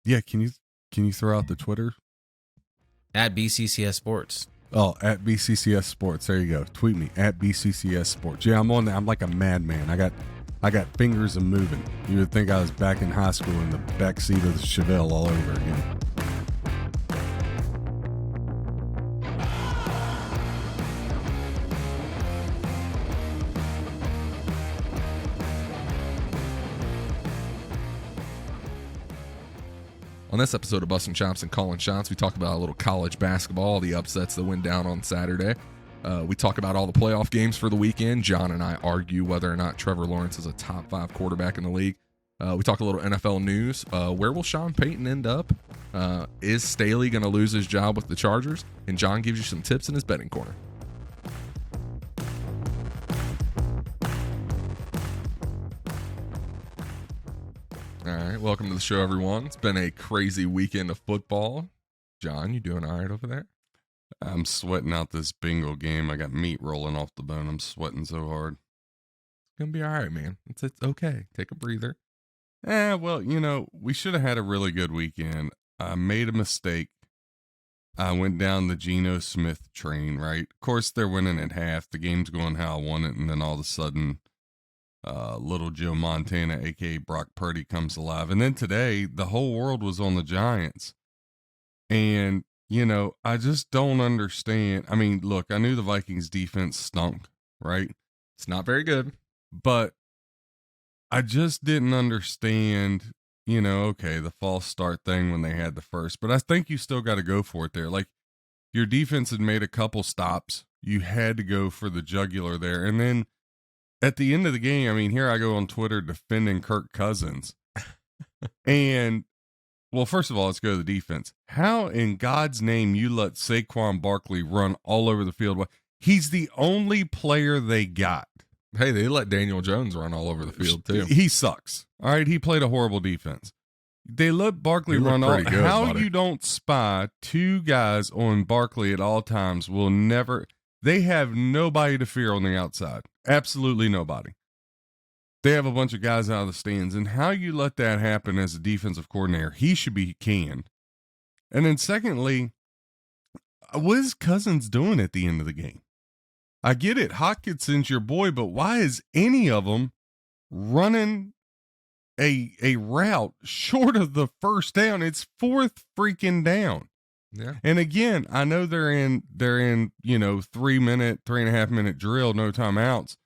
Yeah, can you throw out the Twitter? At BCCS Sports. Oh, at BCCS Sports. There you go. Tweet me at BCCS Sports. Yeah, I'm on there. I'm like a madman. I got fingers and moving. You would think I was back in high school in the back seat of the Chevelle all over again. On this episode of Bustin' Chops and Calling Shots, we talk about a little college basketball, the upsets that went down on Saturday. We talk about all the playoff games for the weekend. John and I argue whether or not Trevor Lawrence is a top 5 quarterback in the league. We talk a little NFL news. Where will Sean Payton end up? Is Staley going to lose his job with the Chargers? And John gives you some tips in his betting corner. All right, welcome to the show, everyone. It's been a crazy weekend of football. John, you doing all right over there? I'm sweating out this bingo game. I got meat rolling off the bone. I'm sweating so hard. It's going to be all right, man. It's okay. Take a breather. Well, we should have had a really good weekend. I made a mistake. I went down the Geno Smith train, right? Of course, they're winning at half. The game's going how I want it, and then all of a sudden, little Joe Montana, a.k.a. Brock Purdy, comes alive. And then today, the whole world was on the Giants. And, I just don't understand. I mean, look, I knew the Vikings defense stunk, right? It's not very good. But I just didn't understand, okay, the false start thing when they had the first. But I think you still got to go for it there. Like, your defense had made a couple stops. You had to go for the jugular there. And then at the end of the game, I mean, here I go on Twitter defending Kirk Cousins. And, well, first of all, let's go to the defense. How in God's name you let Saquon Barkley run all over the field? He's the only player they got. Hey, they let Daniel Jones run all over the field, too. He sucks. All right, he played a horrible defense. They let Barkley run all. How you don't spy 2 guys on Barkley at all times will never. They have nobody to fear on the outside. Absolutely nobody. They have a bunch of guys out of the stands, and how you let that happen as a defensive coordinator, he should be canned. And then secondly, what is Cousins doing at the end of the game? I get it, Hawkinson's your boy, but why is any of them running a route short of the first down? It's 4th freaking down. Yeah. And again, I know they're in 3.5 minute drill, no timeouts.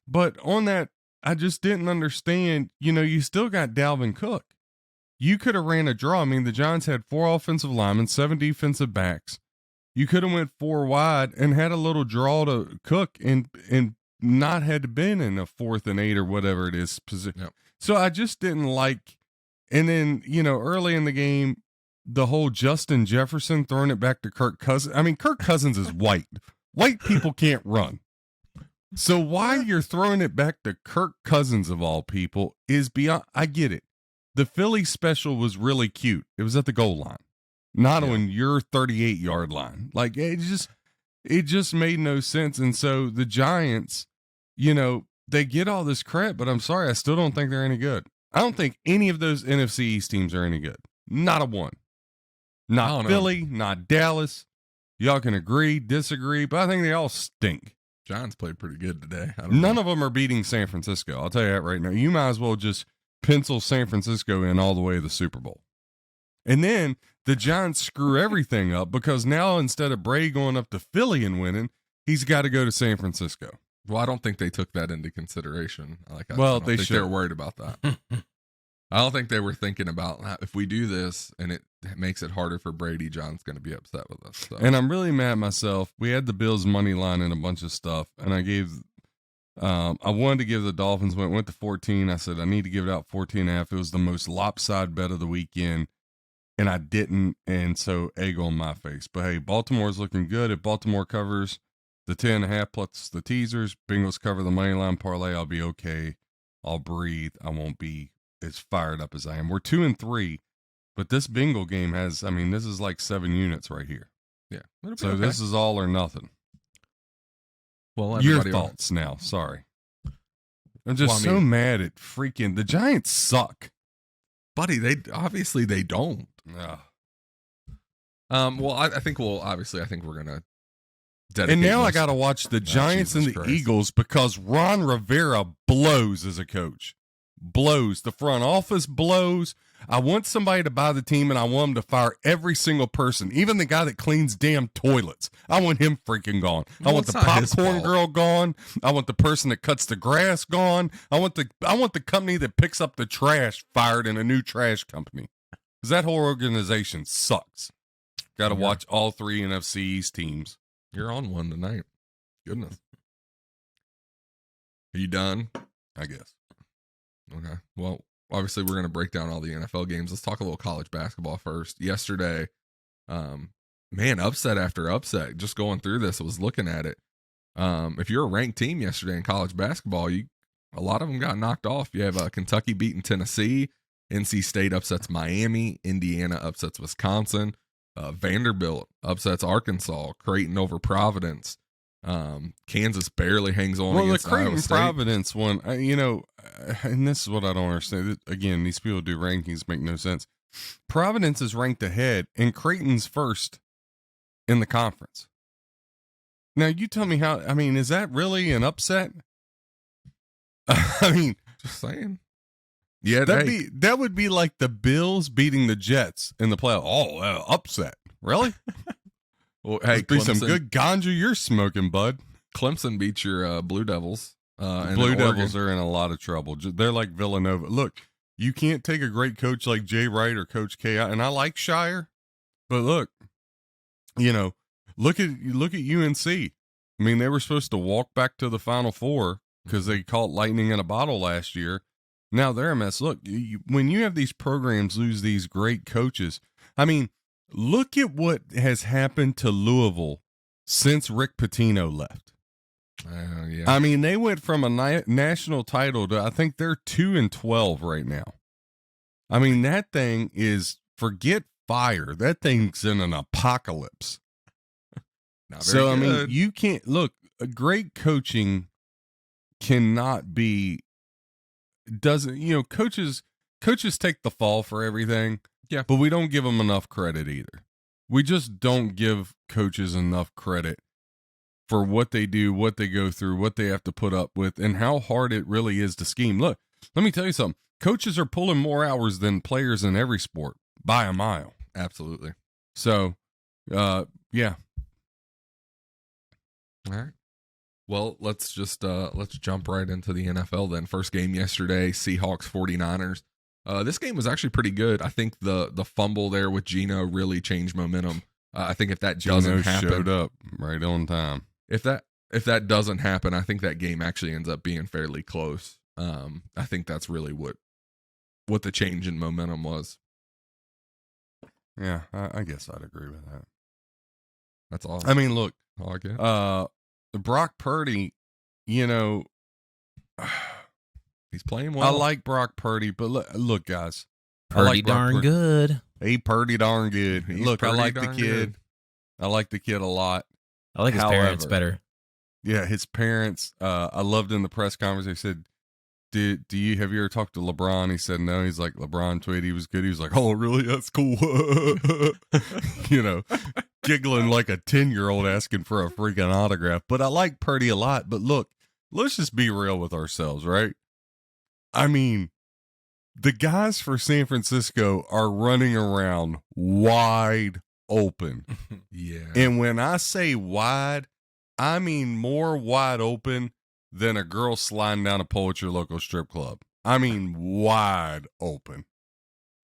But on that, I just didn't understand, you still got Dalvin Cook. You could have ran a draw. I mean, the Giants had 4 offensive linemen, 7 defensive backs. You could have went 4 wide and had a little draw to Cook and not had to been in a 4th and 8 or whatever it is position. Yep. So I just didn't like. And then, early in the game, the whole Justin Jefferson throwing it back to Kirk Cousins. I mean, Kirk Cousins is white. White people can't run. So why you're throwing it back to Kirk Cousins of all people is beyond. I get it. The Philly special was really cute. It was at the goal line. Not on your 38-yard line. Like, it just made no sense. And so the Giants, they get all this credit, but I'm sorry, I still don't think they're any good. I don't think any of those NFC East teams are any good. Not a one. Not Philly, not Dallas. Y'all can agree, disagree, but I think they all stink. Giants played pretty good today. None of them are beating San Francisco. I'll tell you that right now. You might as well just pencil San Francisco in all the way to the Super Bowl. And then the Giants screw everything up because now instead of Brady going up to Philly and winning, he's got to go to San Francisco. Well, I don't think they took that into consideration. They think should. They're worried about that. I don't think they were thinking about if we do this and it makes it harder for Brady, John's going to be upset with us. So. And I'm really mad at myself. We had the Bills money line and a bunch of stuff, and I wanted to give the Dolphins, went to 14. I said, I need to give it out 14.5. It was the most lopsided bet of the weekend, and I didn't, and so egg on my face. But hey, Baltimore's looking good. If Baltimore covers the 10.5 plus the teasers, Bengals cover the money line parlay, I'll be okay. I'll breathe. I won't be as fired up as I am. We're 2-3, but this Bengal game has, this is like 7 units right here. Yeah. So this is all or nothing. Well, your thoughts now. Sorry. I'm just so mad at freaking, the Giants suck. buddy, they obviously they don't. Yeah. Well, I think we're gonna dedicate. And now I most- got to watch the Giants Jesus and the Christ. Eagles because Ron Rivera blows as a coach. Blows. The front office blows. I want somebody to buy the team, and I want them to fire every single person, even the guy that cleans damn toilets. I want him freaking gone. I Well, want the it's not his popcorn fault. girl gone. I want the person that cuts the grass gone. I want the company that picks up the trash fired in a new trash company. Because that whole organization sucks. Got to Yeah. watch all three NFC East teams. You're on one tonight. Goodness. Are you done? I guess. Okay. Well, obviously we're going to break down all the NFL games. Let's talk a little college basketball first. Yesterday, man, upset after upset. Just going through this, I was looking at it. If you're a ranked team yesterday in college basketball, a lot of them got knocked off. You have Kentucky beating Tennessee, NC State upsets Miami, Indiana upsets Wisconsin, Vanderbilt upsets Arkansas, Creighton over Providence. Kansas barely hangs on Well, the against Iowa Creighton State. Providence one, and this is what I don't understand. Again, these people do rankings make no sense. Providence is ranked ahead, and Creighton's first in the conference. Now, you tell me how. I mean, is that really an upset? I mean, Just saying. Yeah, that would be like the Bills beating the Jets in the playoff. Oh, upset! Really? well, hey, Must be some Clemson- good ganja you're smoking, bud. Clemson beat your Blue Devils. The and Blue then Oregon- Devils are in a lot of trouble. They're like Villanova. Look, you can't take a great coach like Jay Wright or Coach K. And I like Shire, but look, look at UNC. I mean, they were supposed to walk back to the Final Four because they caught lightning in a bottle last year. Now they're a mess. Look, when you have these programs lose these great coaches, I mean, look at what has happened to Louisville since Rick Pitino left. yeah. I mean, they went from a national title to, I think they're 2-12 right now. I mean, that thing is, forget fire. That thing's in an apocalypse. Not very So, I mean, good. you can't, look, a great coaching cannot be, coaches take the fall for everything. Yeah. But we don't give them enough credit either. We just don't give coaches enough credit for what they do, what they go through, what they have to put up with, and how hard it really is to scheme. Look, let me tell you something. Coaches are pulling more hours than players in every sport by a mile. Absolutely. So, yeah. All right. Well, let's jump right into the NFL then. First game yesterday, Seahawks 49ers. This game was actually pretty good. I think the fumble there with Geno really changed momentum. I think if that doesn't Geno happen, showed up right on time. if that doesn't happen, I think that game actually ends up being fairly close. I think that's really what the change in momentum was. Yeah, I guess I'd agree with that. That's all. I mean, look, all I get. Brock Purdy, He's playing well. I like Brock Purdy, but look, guys. I Pretty like Brock darn Purdy. good. He pretty darn good. He's Look, I pretty like the darn kid. good. I like the kid a lot. I like his parents However, better. Yeah, his parents. I loved in the press conference. They said, have you ever talked to LeBron? He said no. He's like, LeBron tweeted he was good. He was like, oh really? That's cool. Giggling like a 10-year-old asking for a freaking autograph. But I like Purdy a lot. But look, let's just be real with ourselves, right? I mean, the guys for San Francisco are running around wide open. Yeah. And when I say wide, I mean more wide open than a girl sliding down a pole at your local strip club. I mean wide open.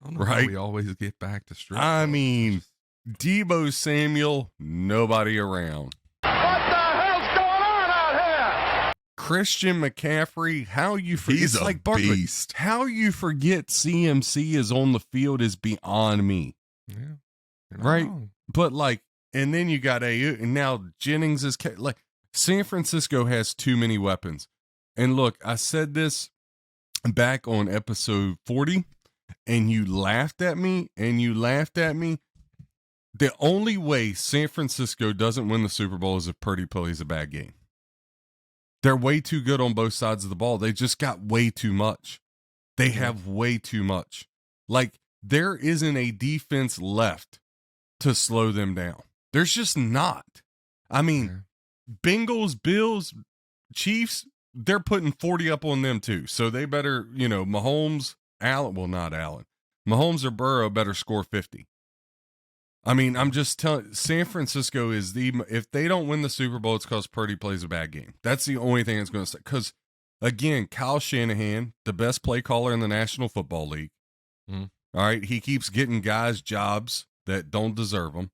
I don't know right? how we always get back to strip. I clubs. mean, Debo Samuel, nobody around. What the hell's going on out here? Christian McCaffrey, how you forget? He's It's a like Barkley. beast. How you forget CMC is on the field is beyond me. Yeah. You're not Right. wrong. But like, and then you got AU, and now Jennings is like, San Francisco has too many weapons. And look, I said this back on episode 40, and you laughed at me, The only way San Francisco doesn't win the Super Bowl is if Purdy plays a bad game. They're way too good on both sides of the ball. They just got way too much. They have way too much. Like, there isn't a defense left to slow them down. There's just not. I mean, Bengals, Bills, Chiefs, they're putting 40 up on them too. So they better, Mahomes, Allen, well, not Allen. Mahomes or Burrow better score 50. I mean, I'm just telling, San Francisco is if they don't win the Super Bowl, it's because Purdy plays a bad game. That's the only thing it's going to say. Because, again, Kyle Shanahan, the best play caller in the National Football League. All right. He keeps getting guys jobs that don't deserve them.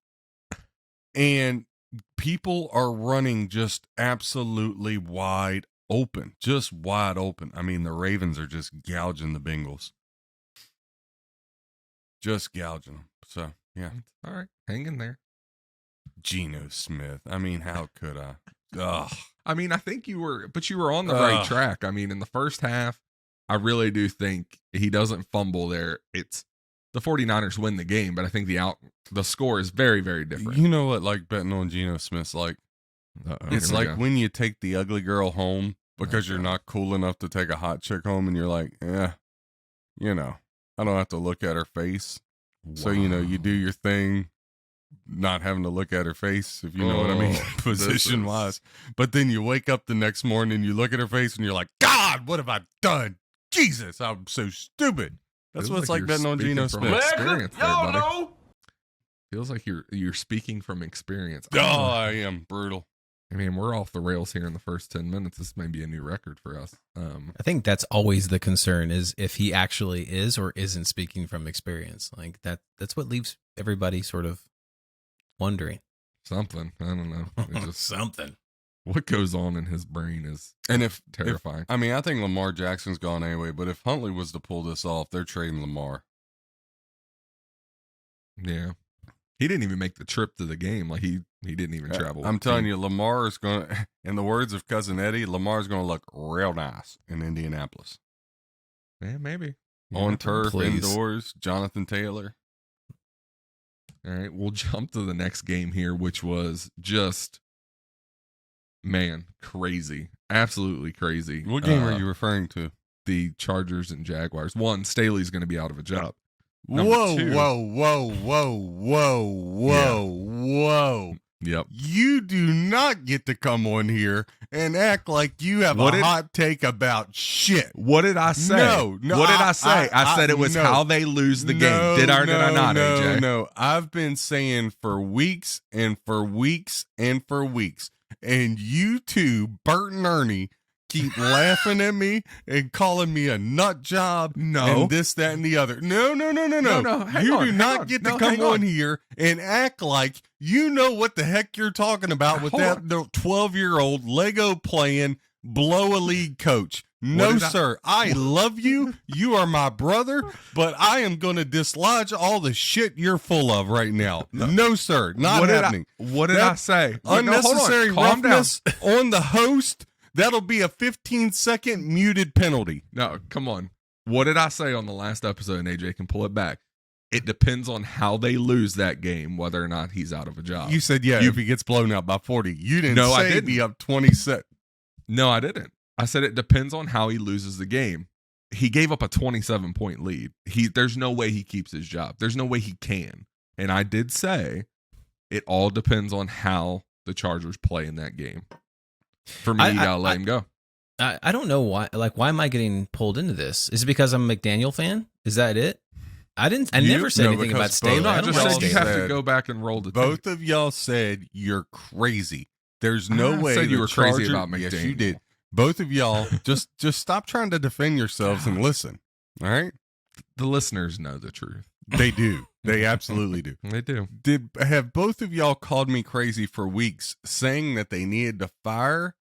And people are running just absolutely wide open. Just wide open. I mean, the Ravens are just gouging the Bengals. Just gouging them. So, yeah. All right. Hang in there. Geno Smith. I mean, how could I? Ugh. I mean, I think you were on the right track. I mean, in the first half, I really do think he doesn't fumble there. It's the 49ers win the game, but I think the score is very, very different. You know what, like, betting on Geno Smith's like? It's like when you take the ugly girl home because you're not cool enough to take a hot chick home, and you're like, I don't have to look at her face. Wow. So, you do your thing, not having to look at her face, if you know what I mean, position-wise. But then you wake up the next morning, you look at her face, and you're like, God, what have I done? Jesus, I'm so stupid. That's what it's like betting on Geno Smith. Experience there, buddy. Feels like you're speaking from experience. I am brutal. I mean, we're off the rails here in the first 10 minutes. This may be a new record for us. I think that's always the concern, is if he actually is or isn't speaking from experience. Like that's what leaves everybody sort of wondering. Something. I don't know. It's just something. What goes on in his brain is terrifying. I mean, I think Lamar Jackson's gone anyway, but if Huntley was to pull this off, they're trading Lamar. Yeah. He didn't even make the trip to the game. Like, he didn't even travel. I'm telling you, Lamar is going to, in the words of Cousin Eddie, Lamar's going to look real nice in Indianapolis. Yeah, maybe. On turf, indoors, Jonathan Taylor. All right, we'll jump to the next game here, which was just, man, crazy. Absolutely crazy. What game are you referring to? The Chargers and Jaguars. One, Staley's going to be out of a job. Whoa. Yep. You do not get to come on here and act like you have a hot take about shit. What did I say? No. What did I say? I said it was how they lose the game. Did I not, AJ? No. I've been saying for weeks and for weeks and for weeks. And you two, Bert and Ernie, keep laughing at me and calling me a nut job. No. And this, that, and the other. No. You do not get to come on here and act like you know what the heck you're talking about with that 12-year-old Lego playing blow a league coach. No, sir. I love you. You are my brother, but I am going to dislodge all the shit you're full of right now. No, sir. Not happening. What did I say? Unnecessary roughness on the host. That'll be a 15-second muted penalty. No, come on. What did I say on the last episode? And AJ can pull it back. It depends on how they lose that game, whether or not he's out of a job. You said, if he gets blown out by 40. You didn't say I didn't. Be up 27. No, I didn't. I said it depends on how he loses the game. He gave up a 27-point lead. There's no way he keeps his job. There's no way he can. And I did say it all depends on how the Chargers play in that game. For me, you gotta let him go. I don't know why. Like, why am I getting pulled into this? Is it because I'm a McDaniel fan? Is that it? I never said anything about Staley. I just said you have to go back and roll the tape. Both of y'all said you're crazy. There's no way said you were crazy about McDaniel. Yes, you did. Both of y'all just stop trying to defend yourselves and listen. All right? The listeners know the truth. They do. They absolutely do. They do. Have both of y'all called me crazy for weeks saying that they needed to fire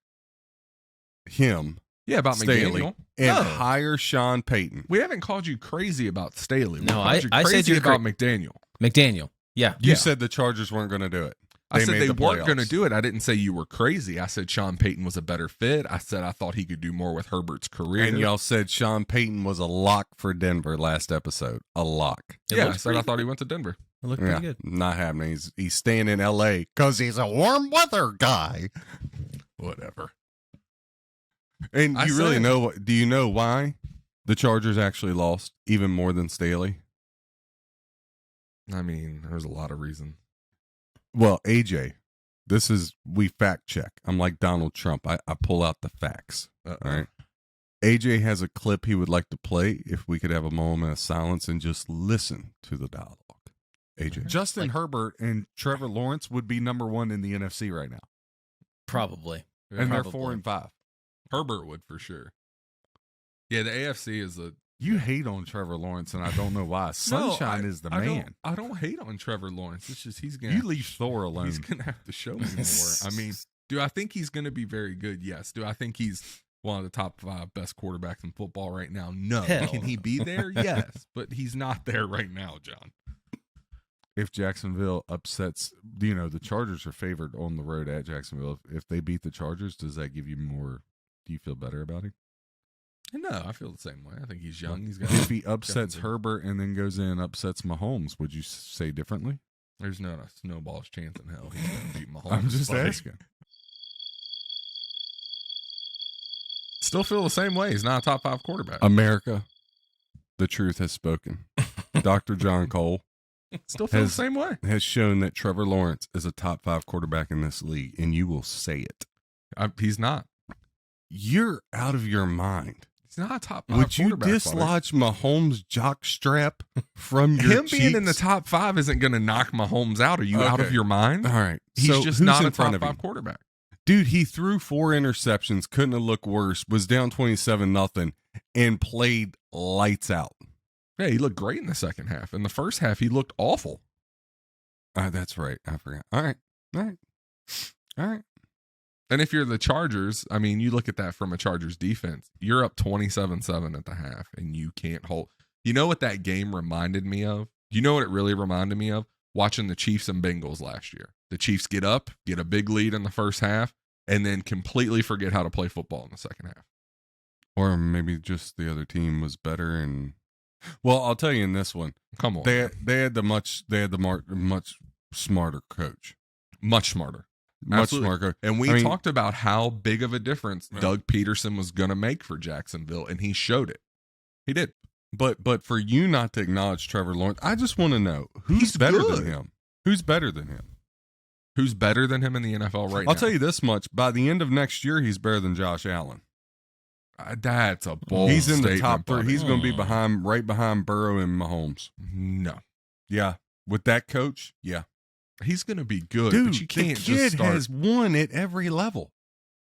him? Yeah, about Staley McDaniel. And hire Sean Payton. We haven't called you crazy about Staley. No, I said you're about McDaniel. McDaniel. Yeah. You said the Chargers weren't going to do it. I said they weren't going to do it. I didn't say you were crazy. I said Sean Payton was a better fit. I said I thought he could do more with Herbert's career. And y'all said Sean Payton was a lock for Denver last episode. A lock. I said I thought he went to Denver. It looked pretty good. Not happening. He's staying in L.A. because he's a warm weather guy. Whatever. And do you know why the Chargers actually lost even more than Staley? I mean, there's a lot of reasons. Well, AJ, we fact check. I'm like Donald Trump. I pull out the facts. All right. AJ has a clip he would like to play if we could have a moment of silence and just listen to the dialogue. AJ. Justin Herbert and Trevor Lawrence would be number 1 in the NFC right now. Probably. And they're Probably. 4-5. Herbert would for sure. Yeah, the AFC is a... You hate on Trevor Lawrence, and I don't know why. Sunshine is the man. I don't hate on Trevor Lawrence. It's just he's gonna... You leave Thor alone. He's going to have to show me more. I mean, do I think he's going to be very good? Yes. Do I think he's one of the top 5 best quarterbacks in football right now? No. Hell. Can he be there? Yes. But he's not there right now, John. If Jacksonville upsets, the Chargers are favored on the road at Jacksonville. If they beat the Chargers, does that give you more? Do you feel better about him? No, I feel the same way. I think he's young. He's got. If he upsets Herbert and then goes in and upsets Mahomes, would you say differently? There's not a snowball's chance in hell he's going to beat Mahomes. I'm just asking. Still feel the same way. He's not a top 5 quarterback. America, the truth has spoken. Dr. John Cole Still feel the same way. has shown that Trevor Lawrence is a top 5 quarterback in this league, and you will say it. He's not. You're out of your mind. He's not a top 5 Would you quarterback, dislodge Mahomes' jock strap from your Him being in the cheeks? top 5 isn't going to knock Mahomes out. Are you out of Okay. your mind? All right. He's So just who's not in a front top of 5 him? quarterback. Dude, he threw 4 interceptions, couldn't have looked worse, was down 27-0, and played lights out. Yeah, he looked great in the second half. In the first half, he looked awful. That's right. I forgot. All right. And if you're the Chargers, I mean, you look at that from a Chargers defense. You're up 27-7 at the half, and you can't hold. You know what that game reminded me of? You know what it really reminded me of? Watching the Chiefs and Bengals last year. The Chiefs get up, get a big lead in the first half, and then completely forget how to play football in the second half. Or maybe just the other team was better. And well, I'll tell you in this one, Come on. they had the much smarter coach. Much smarter. Much Absolutely. smarter. And we I mean- talked about how big of a difference Yeah. Doug Peterson was going to make for Jacksonville, and he showed it. He did. But for you not to acknowledge Trevor Lawrence, I just want to know who's He's better good. than him. Who's better than him? Who's better than him in the NFL right now? I'll tell you this much: by the end of next year, he's better than Josh Allen. That's a bold He's in the statement, top 3. buddy. He's going to be right behind Burrow and Mahomes. No. Yeah, with that coach, yeah, He's going to be good, dude, but you can't the just kid start. has won at every level.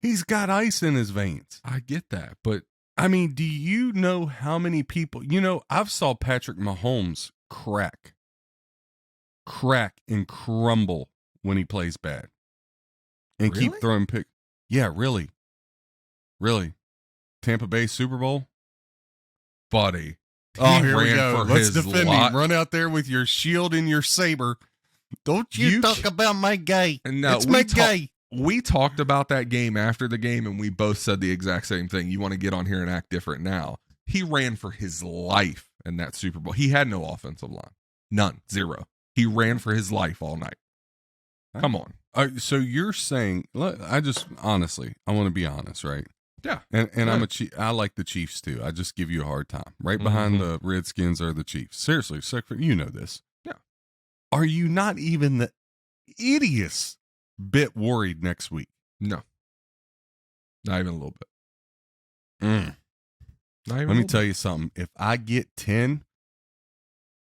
He's got ice in his veins. I get that, but I mean, do you know how many people? I've saw Patrick Mahomes crack and crumble when he plays bad, and keep Really? throwing pick. Yeah, really. Tampa Bay Super Bowl. buddy, Oh, he here we ran go. for Let's his defend lot. him. Run out there with your shield and your saber. Don't you, You talk ca- about my guy. No, it's we my talk- guy. We talked about that game after the game, and we both said the exact same thing. You want to get on here and act different now. He ran for his life in that Super Bowl. He had no offensive line. None. Zero. He ran for his life all night. Come on. So you're saying? I just honestly, I want to be honest, right? Yeah. And I'm Right. I like the Chiefs too. I just give you a hard time. Right behind the Redskins are the Chiefs. Seriously, you know this. Yeah. Are you not even the idiots bit worried next week? No. Not even a little bit. Mm. Not even Let me tell you something. If I get 10,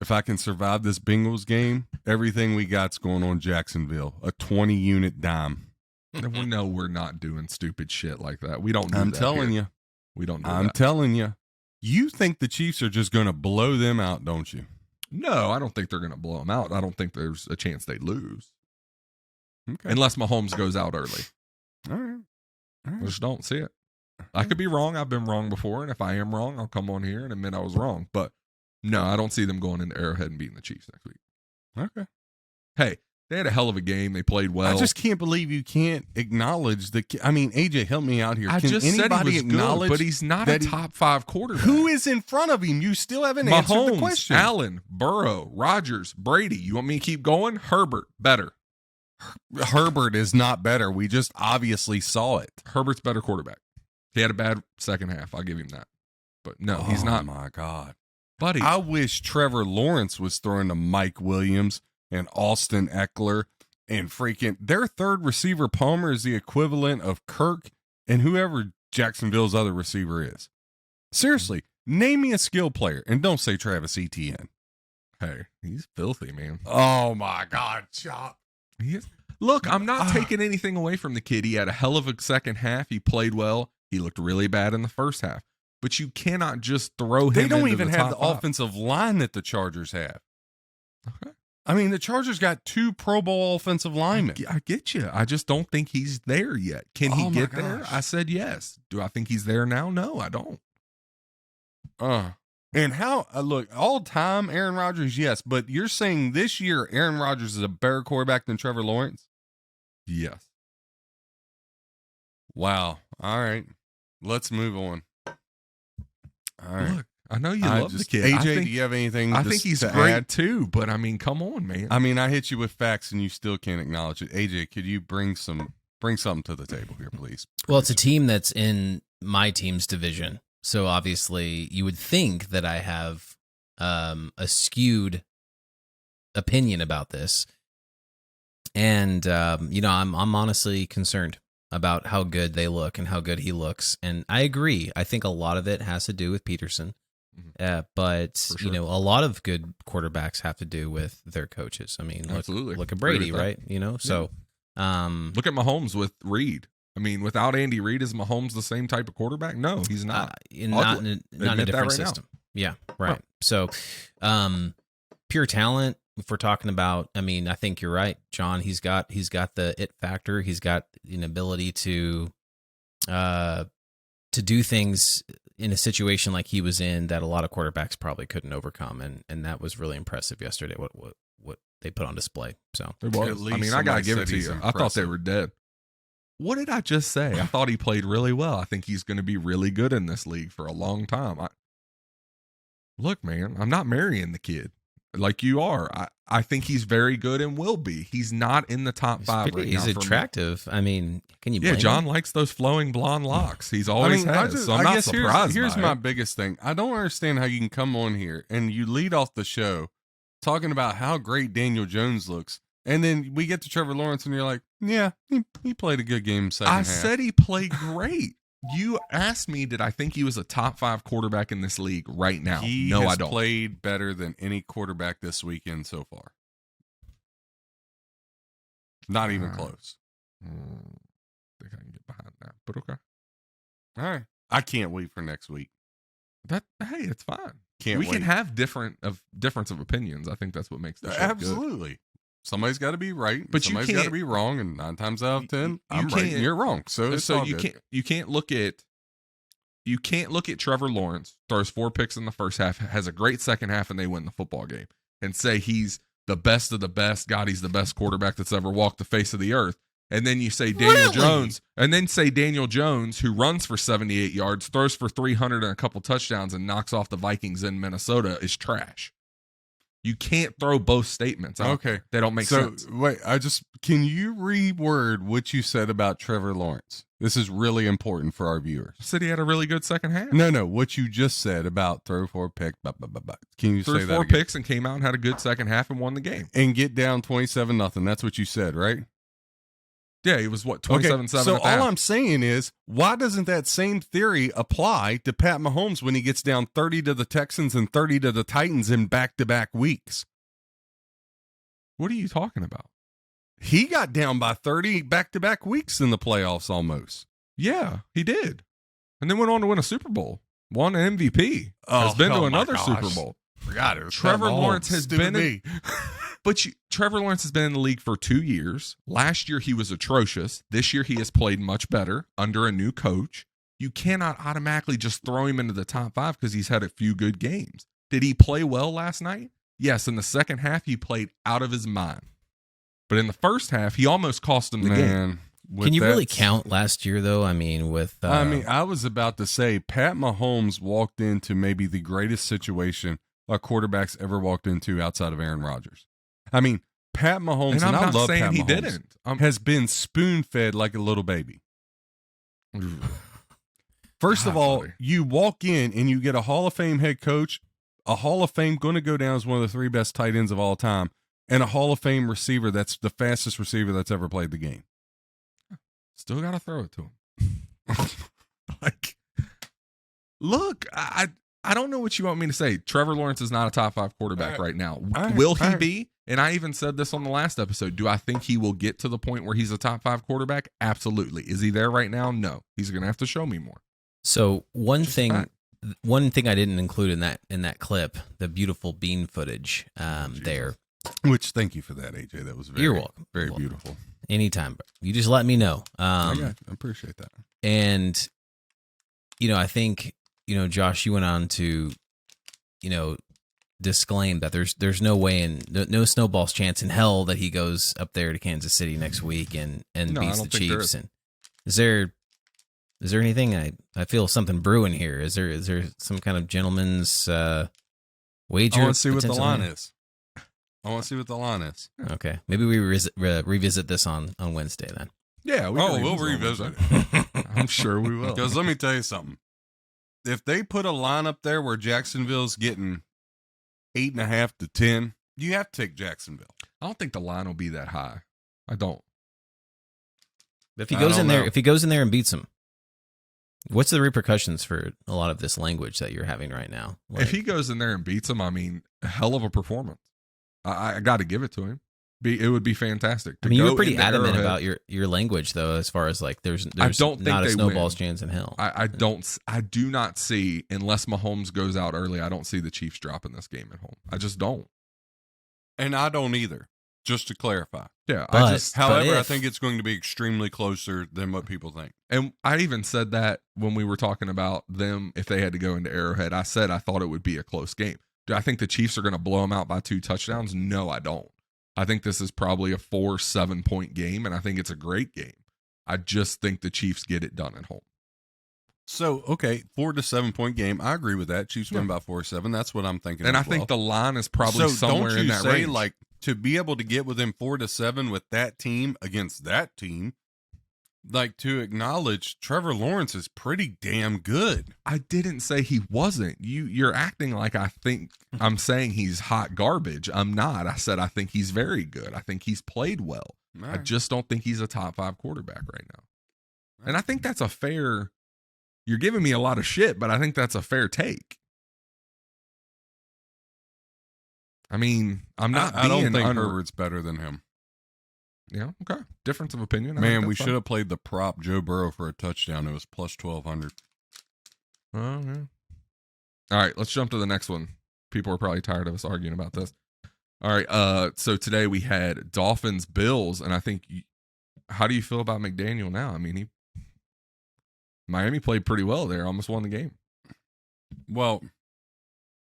if I can survive this Bengals game, everything we got's going on Jacksonville. A 20-unit dime. you. No, we're not doing stupid shit like that. We don't do I'm that telling here. you. We don't do I'm that. telling you. You think the Chiefs are just going to blow them out, don't you? No, I don't think they're going to blow them out. I don't think there's a chance they lose. Okay. Unless Mahomes goes out early. All right. I just don't see it. I could be wrong. I've been wrong before. And if I am wrong, I'll come on here and admit I was wrong. But no, I don't see them going into Arrowhead and beating the Chiefs next week. Okay. Hey, they had a hell of a game. They played well. I just can't believe you can't acknowledge the. I mean, AJ, help me out here. I Can just said he anybody was acknowledge good, but he's not a that he- top 5 quarterback. who is in front of him? You still haven't answered the Mahomes, question. Allen, Burrow, Rodgers, Brady. You want me to keep going? Herbert, better. Herbert is not better. We just obviously saw it. Herbert's better quarterback. He had a bad second half. I'll give him that. But no, he's not. Oh my God. buddy. I wish Trevor Lawrence was throwing to Mike Williams and Austin Eckler and freaking their third receiver Palmer is the equivalent of Kirk and whoever Jacksonville's other receiver is. Seriously, name me a skill player and don't say Travis Etienne. Hey, he's filthy, man. Oh my God, Chop. He is. Look, I'm not taking anything away from the kid. He had a hell of a second half. He played well. He looked really bad in the first half. But you cannot just throw him. They don't into even the have top the five. offensive line that the Chargers have. Okay. I mean, the Chargers got 2 Pro Bowl offensive linemen. I get you. I just don't think he's there yet. Can he Oh my get there? gosh. I said yes. Do I think he's there now? No, I don't. And how, look, all time Aaron Rodgers, yes, but you're saying this year Aaron Rodgers is a better quarterback than Trevor Lawrence? Yes. Wow. All right. Let's move on. All right. Look, I know you love the kid. AJ, do you have anything I think he's to great add? too, but I mean, come on, man. I mean, I hit you with facts and you still can't acknowledge it. AJ, could you bring something to the table here, please? Well, it's a team that's in my team's division. So obviously you would think that I have a skewed opinion about this. And, I'm honestly concerned about how good they look and how good he looks. And I agree. I think a lot of it has to do with Peterson. But, sure. a lot of good quarterbacks have to do with their coaches. I mean, Absolutely. look at Agree Brady, with that. right? So, Look at Mahomes with Reed. I mean, without Andy Reid, is Mahomes the same type of quarterback? No, he's not. not in a Admit that different right now. system. Yeah, right. So, pure talent. If we're talking about, I mean, I think you're right, John. He's got the it factor. He's got an ability to do things in a situation like he was in that a lot of quarterbacks probably couldn't overcome, and that was really impressive yesterday. What they put on display. So It was. At least I mean, I gotta somebody give it said to he's you. I thought they impressive. were dead. What did I just say? I thought he played really well. I think he's going to be really good in this league for a long time. Look, man, I'm not marrying the kid like you are. I think he's very good and will be. He's not in the top five right now. he's for me. attractive. I mean, can you? Yeah, blame John him? likes those flowing blonde locks. He's always has. So I'm not surprised. Here's by my it. biggest thing. I don't understand how you can come on here and you lead off the show talking about how great Daniel Jones looks. And then we get to Trevor Lawrence and you're like, yeah, he played a good game second I half. said he played great. You asked me, did I think he was a top 5 quarterback in this league right now? He I has don't. played better than any quarterback this weekend so far. Not even close. I think I can get behind that, but okay. All right. I can't wait for next week. Hey, it's fine. Can't we wait. can have difference of opinions. I think that's what makes the show good. Absolutely. Somebody's got to be right, But you somebody's got to can't- be wrong, and 9 times out of 10, you I'm right and can't- you're wrong. So it's all you good. can't look at Trevor Lawrence, throws 4 picks in the first half, has a great second half, and they win the football game, and say he's the best of the best. God, he's the best quarterback that's ever walked the face of the earth. And then you say Daniel Jones, who runs for 78 yards, throws for 300 and a couple touchdowns, and knocks off the Vikings in Minnesota is trash. You can't throw both statements out. Okay. They don't make sense. Wait, can you reword what you said about Trevor Lawrence? This is really important for our viewers. Said he had a really good second half. No, what you just said about throw 4 pick, Can you Threw say 4 that again? picks and came out and had a good second half and won the game. And get down 27-0. That's what you said, right? Yeah, he was 27-7 So at the all half. I'm saying is, why doesn't that same theory apply to Pat Mahomes when he gets down 30 to the Texans and 30 to the Titans in back-to-back weeks? What are you talking about? He got down by 30 back-to-back weeks in the playoffs almost. Yeah, he did. And then went on to win a Super Bowl. Won an MVP. Has been to my another gosh. Super Bowl. Forgot it. Trevor Lawrence has been me. Trevor Lawrence has been in the league for 2 years. Last year he was atrocious. This year he has played much better under a new coach. You cannot automatically just throw him into the top 5 because he's had a few good games. Did he play well last night? Yes, in the second half he played out of his mind. But in the first half he almost cost him the game. Can you really count last year though? I mean, I was about to say Pat Mahomes walked into maybe the greatest situation a quarterback's ever walked into outside of Aaron Rodgers. I mean, Pat Mahomes, And I'm I not love saying Pat he Mahomes, didn't. has been spoon-fed like a little baby. First of God, all, buddy. you walk in and you get a Hall of Fame head coach, a Hall of Fame, going to go down as one of the 3 best tight ends of all time, and a Hall of Fame receiver that's the fastest receiver that's ever played the game. Still got to throw it to him. Like, look, I don't know what you want me to say. Trevor Lawrence is not a top 5 quarterback right now. Will he be? And I even said this on the last episode. Do I think he will get to the point where he's a top 5 quarterback? Absolutely. Is he there right now? No. He's going to have to show me more. So one thing I didn't include in that clip, the beautiful bean footage there. Which, thank you for that, AJ. That was You're welcome. Very beautiful. Anytime. You just let me know. I appreciate that. And, I think, Josh, you went on to, disclaim that there's no way no snowball's chance in hell that he goes up there to Kansas City next week and beats the Chiefs. And is there anything? I feel something brewing here. Is there some kind of gentleman's wager? I want to see what the line is. Okay, maybe we revisit this on Wednesday then. Yeah, we'll revisit it. I'm sure we will. Because let me tell you something. If they put a line up there where Jacksonville's getting 8.5 to 10, you have to take Jacksonville. I don't think the line will be that high. I don't. If he goes in there and beats him, what's the repercussions for a lot of this language that you're having right now? If he goes in there and beats him, I mean, a hell of a performance. I got to give it to him. It would be fantastic. You were pretty adamant about your language, though, as far as like there's I don't think not a snowball's win. chance in hell. I do not see, unless Mahomes goes out early, I don't see the Chiefs dropping this game at home. I just don't. And I don't either, just to clarify. Yeah. However, I think it's going to be extremely closer than what people think. And I even said that when we were talking about them, if they had to go into Arrowhead, I said I thought it would be a close game. Do I think the Chiefs are going to blow them out by 2 touchdowns? No, I don't. I think this is probably a 4-7 point game, and I think it's a great game. I just think the Chiefs get it done at home. So, okay, 4 to 7 point game. I agree with that. Chiefs win by 4-7. That's what I'm thinking. And I think the line is probably somewhere in that range. Like, to be able to get within 4 to 7 with that team against that team, like, to acknowledge Trevor Lawrence is pretty damn good. I didn't say he wasn't. You're acting like I think I'm saying he's hot garbage. I'm not. I said I think he's very good. I think he's played well. Right. I just don't think he's a top 5 quarterback right now. Right. And I think that's a fair. You're giving me a lot of shit, but I think that's a fair take. I mean, I'm not. I don't think Herbert's better than him. Yeah, okay. Difference of opinion. Man, we should have played the prop Joe Burrow for a touchdown. It was plus 1,200. Oh, yeah. All right, let's jump to the next one. People are probably tired of us arguing about this. All right, so today we had Dolphins Bills, and I think, how do you feel about McDaniel now? I mean, Miami played pretty well there, almost won the game. Well,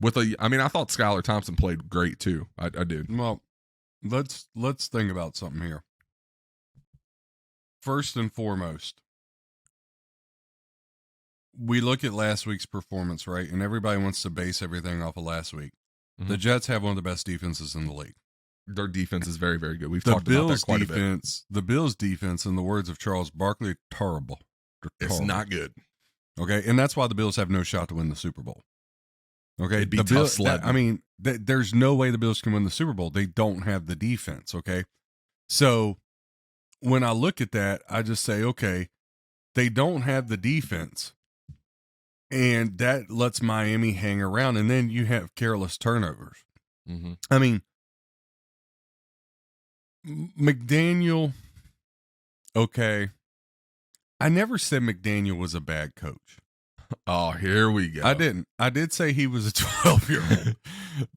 I thought Skylar Thompson played great too. I did. Well, let's think about something here. First and foremost, we look at last week's performance, right? And everybody wants to base everything off of last week. Mm-hmm. The Jets have one of the best defenses in the league. Their defense is very, very good. We've talked about that quite a bit. The Bills' defense, in the words of Charles Barkley, terrible. It's not good. Okay, and that's why the Bills have no shot to win the Super Bowl. Okay, it'd be tough sledding. There's no way the Bills can win the Super Bowl. They don't have the defense. Okay, so when I look at that, I just say, okay, they don't have the defense, and that lets Miami hang around, and then you have careless turnovers. Mm-hmm. I mean, McDaniel, okay, I never said McDaniel was a bad coach. Oh, here we go. I didn't. I did say he was a 12-year-old.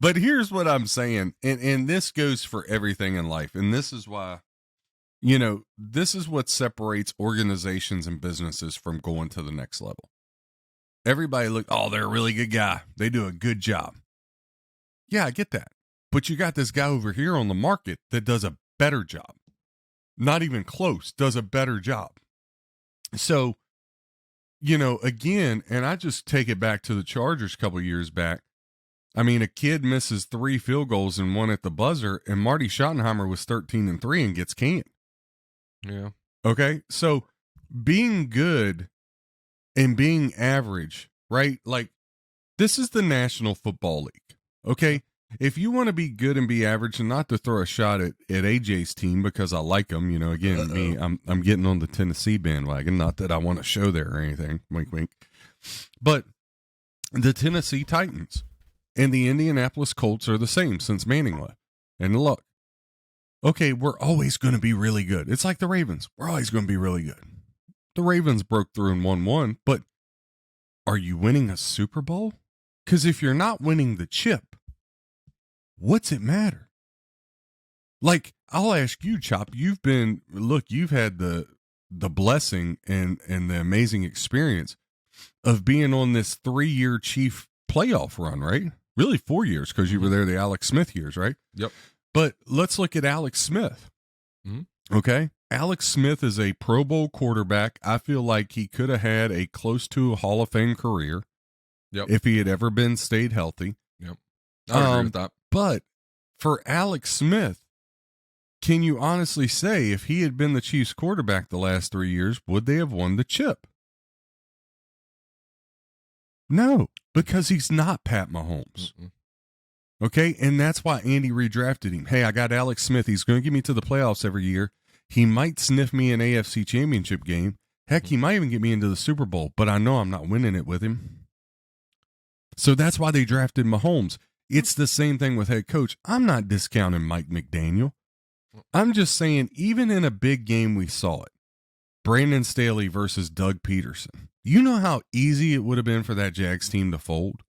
But here's what I'm saying, and this goes for everything in life, and this is why, this is what separates organizations and businesses from going to the next level. Everybody they're a really good guy. They do a good job. Yeah, I get that. But you got this guy over here on the market that does a better job. Not even close, does a better job. So, again, and I just take it back to the Chargers a couple of years back. I mean, a kid misses 3 field goals and 1 at the buzzer, and Marty Schottenheimer was 13-3 and gets canned. Yeah. Okay. So being good and being average, right? Like, this is the National Football League. Okay. If you want to be good and be average, and not to throw a shot at AJ's team because I like them, again, me, I'm getting on the Tennessee bandwagon. Not that I want to show there or anything, wink, wink. But the Tennessee Titans and the Indianapolis Colts are the same since Manning left. And look, okay, we're always going to be really good. It's like the Ravens. We're always going to be really good. The Ravens broke through and won one, but are you winning a Super Bowl? Because if you're not winning the chip, what's it matter? Like, I'll ask you, Chop, you've had the blessing and the amazing experience of being on this 3-year Chief playoff run, right? Really 4 years, because you were there the Alex Smith years, right? Yep. But let's look at Alex Smith. Mm-hmm. Okay? Alex Smith is a Pro Bowl quarterback. I feel like he could have had a close to a Hall of Fame career if he had ever stayed healthy. Yep. I agree with that. But for Alex Smith, can you honestly say if he had been the Chiefs quarterback the last 3 years, would they have won the chip? No, because he's not Pat Mahomes. Mm-mm. Okay, and that's why Andy redrafted him. Hey, I got Alex Smith. He's going to get me to the playoffs every year. He might sniff me an AFC championship game. Heck, he might even get me into the Super Bowl, but I know I'm not winning it with him. So that's why they drafted Mahomes. It's the same thing with head coach. I'm not discounting Mike McDaniel. I'm just saying, even in a big game, we saw it. Brandon Staley versus Doug Peterson. You know how easy it would have been for that Jags team to fold?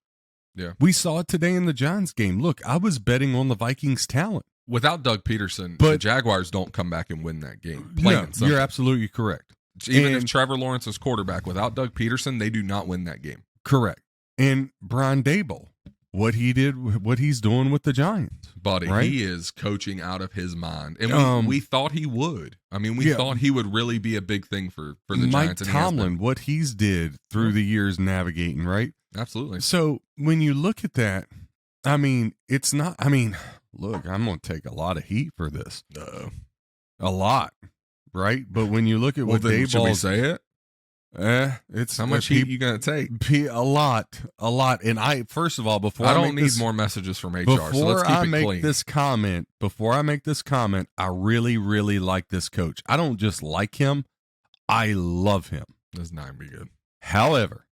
Yeah. We saw it today in the Giants game. Look, I was betting on the Vikings' talent. Without Doug Peterson, But- the Jaguars don't come back and win that game. Plain No, and simple. you're absolutely correct. Even if and- Trevor Lawrence is quarterback, without Doug Peterson, they do not win that game. Correct. And Brian Daboll, what he's doing with the Giants. Buddy, Right? he is coaching out of his mind. And we thought he would. I mean, we thought he would really be a big thing for the Mike Giants. And he has been. Tomlin, what he's did through the years navigating, right? Absolutely. So when you look at that, I mean, it's not, look, I'm going to take a lot of heat for this. A lot, right? But when you look at what then should we Daboll, say it? it's How much heat you going to take? a lot. And first of all, before I I don't make need this, more messages from HR, before so let's keep I it make clean. before I make this comment, I really, really like this coach. I don't just like him, I love him. This not be good. However,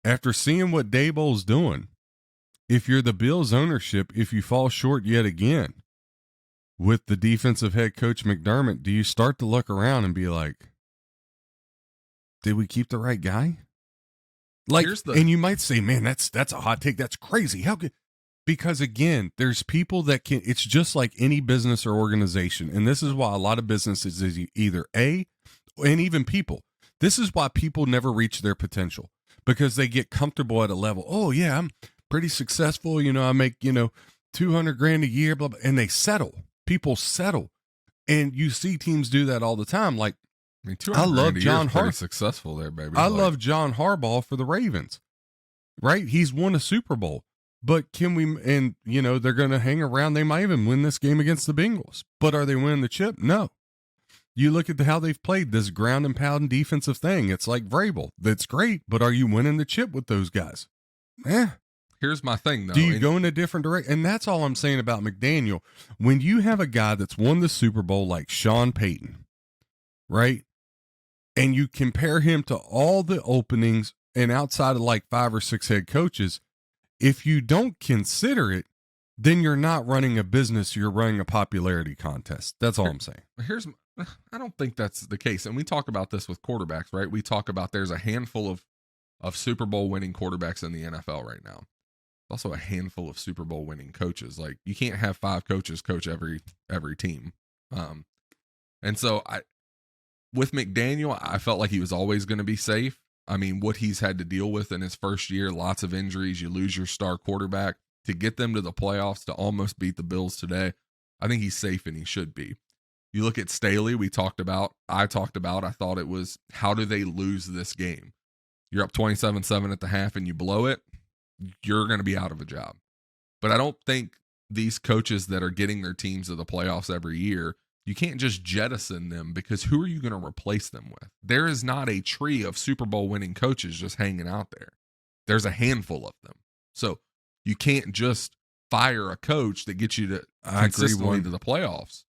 after seeing what Daboll's doing, if you're the Bills ownership, if you fall short yet again with the defensive head coach McDermott, do you start to look around and be like, did we keep the right guy? Like, and you might say, man, that's a hot take. That's crazy. How could? Because again, there's people that can. It's just like any business or organization, and this is why a lot of businesses is either and even people. This is why people never reach their potential, because they get comfortable at a level. Oh yeah, I'm pretty successful. I make $200,000 a year, blah, blah, and they settle. People settle, and you see teams do that all the time. Like, I love John Harbaugh. Successful there, baby. I love John Harbaugh for the Ravens. Right, he's won a Super Bowl, but can we? And they're going to hang around. They might even win this game against the Bengals. But are they winning the chip? No. You look at how they've played this ground and pound defensive thing. It's like Vrabel. That's great, but are you winning the chip with those guys? Here's my thing, though. Do you go in a different direction? And that's all I'm saying about McDaniel. When you have a guy that's won the Super Bowl like Sean Payton, right? And you compare him to all the openings and outside of like 5 or 6 head coaches, if you don't consider it, then you're not running a business. You're running a popularity contest. That's all I'm saying. I don't think that's the case. And we talk about this with quarterbacks, right? We talk about there's a handful of Super Bowl winning quarterbacks in the NFL right now. Also a handful of Super Bowl winning coaches. Like, you can't have 5 coaches coach every team. And so with McDaniel, I felt like he was always going to be safe. I mean, what he's had to deal with in his first year, lots of injuries, you lose your star quarterback, to get them to the playoffs, to almost beat the Bills today, I think he's safe, and he should be. You look at Staley, I thought it was, how do they lose this game? You're up 27-7 at the half and you blow it, you're going to be out of a job. But I don't think these coaches that are getting their teams to the playoffs every year, you can't just jettison them, because who are you going to replace them with? There is not a tree of Super Bowl winning coaches just hanging out there. There's a handful of them. So you can't just fire a coach that gets you to I agree consistently to the playoffs.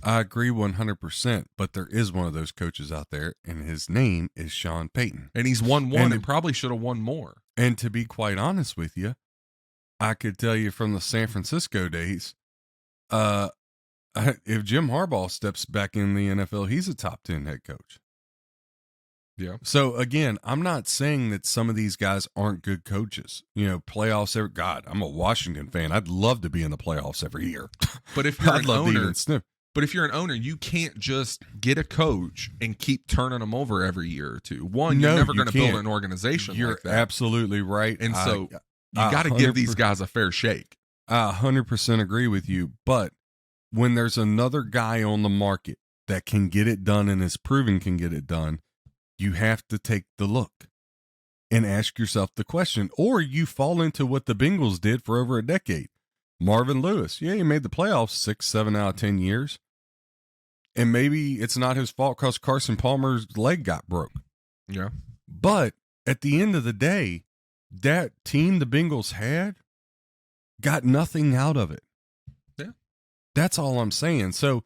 I agree 100%, but there is one of those coaches out there, and his name is Sean Payton. And he's won one and And- probably should have won more. And to be quite honest with you, I could tell you from the San Francisco days, if Jim Harbaugh steps back in the NFL, he's a top 10 head coach. Yeah. So again, I'm not saying that some of these guys aren't good coaches. Playoffs every God, I'm a Washington fan. I'd love to be in the playoffs every year. But if you're I'd an love to owner, even sniff. but if you're an owner, you can't just get a coach and keep turning them over every year or two. One, you're No, never you going to build can't. an organization You're like that. absolutely right. And so you I got to give these 100% guys a fair shake. I 100% agree with you. But when there's another guy on the market that can get it done and is proven can get it done, you have to take the look and ask yourself the question, or you fall into what the Bengals did for over a decade. Marvin Lewis, yeah, he made the playoffs 6, 7 out of 10 years. And maybe it's not his fault because Carson Palmer's leg got broke. Yeah. But at the end of the day, that team the Bengals had got nothing out of it. Yeah. That's all I'm saying. So,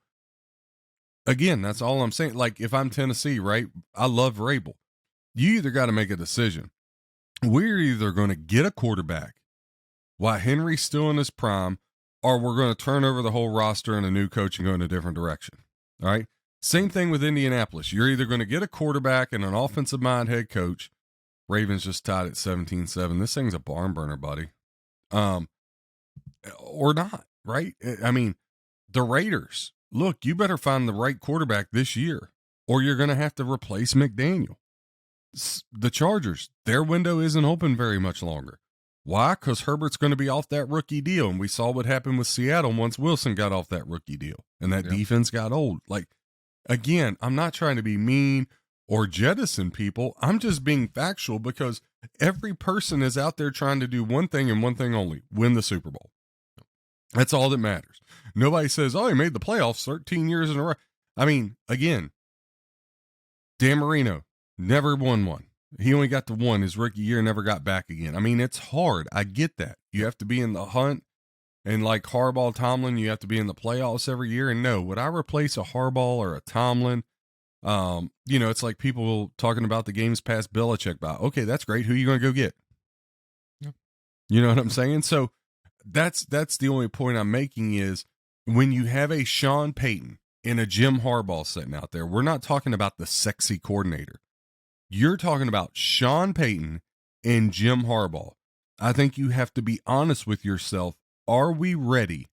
again, that's all I'm saying. Like, if I'm Tennessee, right, I love Vrabel. You either got to make a decision. We're either going to get a quarterback while Henry's still in his prime, or we're going to turn over the whole roster and a new coach and go in a different direction. All right? Same thing with Indianapolis. You're either going to get a quarterback and an offensive mind head coach. Ravens just tied at 17-7. This thing's a barn burner, buddy. Or not, right? I mean, the Raiders, look, you better find the right quarterback this year, or you're going to have to replace McDaniel. The Chargers, their window isn't open very much longer. Why? Because Herbert's going to be off that rookie deal, and we saw what happened with Seattle once Wilson got off that rookie deal, and that defense got old. Like, again, I'm not trying to be mean or jettison people. I'm just being factual because every person is out there trying to do one thing and one thing only, win the Super Bowl. That's all that matters. Nobody says, oh, he made the playoffs 13 years in a row. I mean, again, Dan Marino never won one. He only got to one his rookie year, never got back again. I mean, it's hard. I get that. You have to be in the hunt. And like Harbaugh, Tomlin, you have to be in the playoffs every year. And no, would I replace a Harbaugh or a Tomlin? It's like people talking about the games past Belichick. About, okay, that's great. Who are you going to go get? Yep. You know what I'm saying? So that's the only point I'm making is when you have a Sean Payton and a Jim Harbaugh sitting out there, we're not talking about the sexy coordinator. You're talking about Sean Payton and Jim Harbaugh. I think you have to be honest with yourself. Are we ready?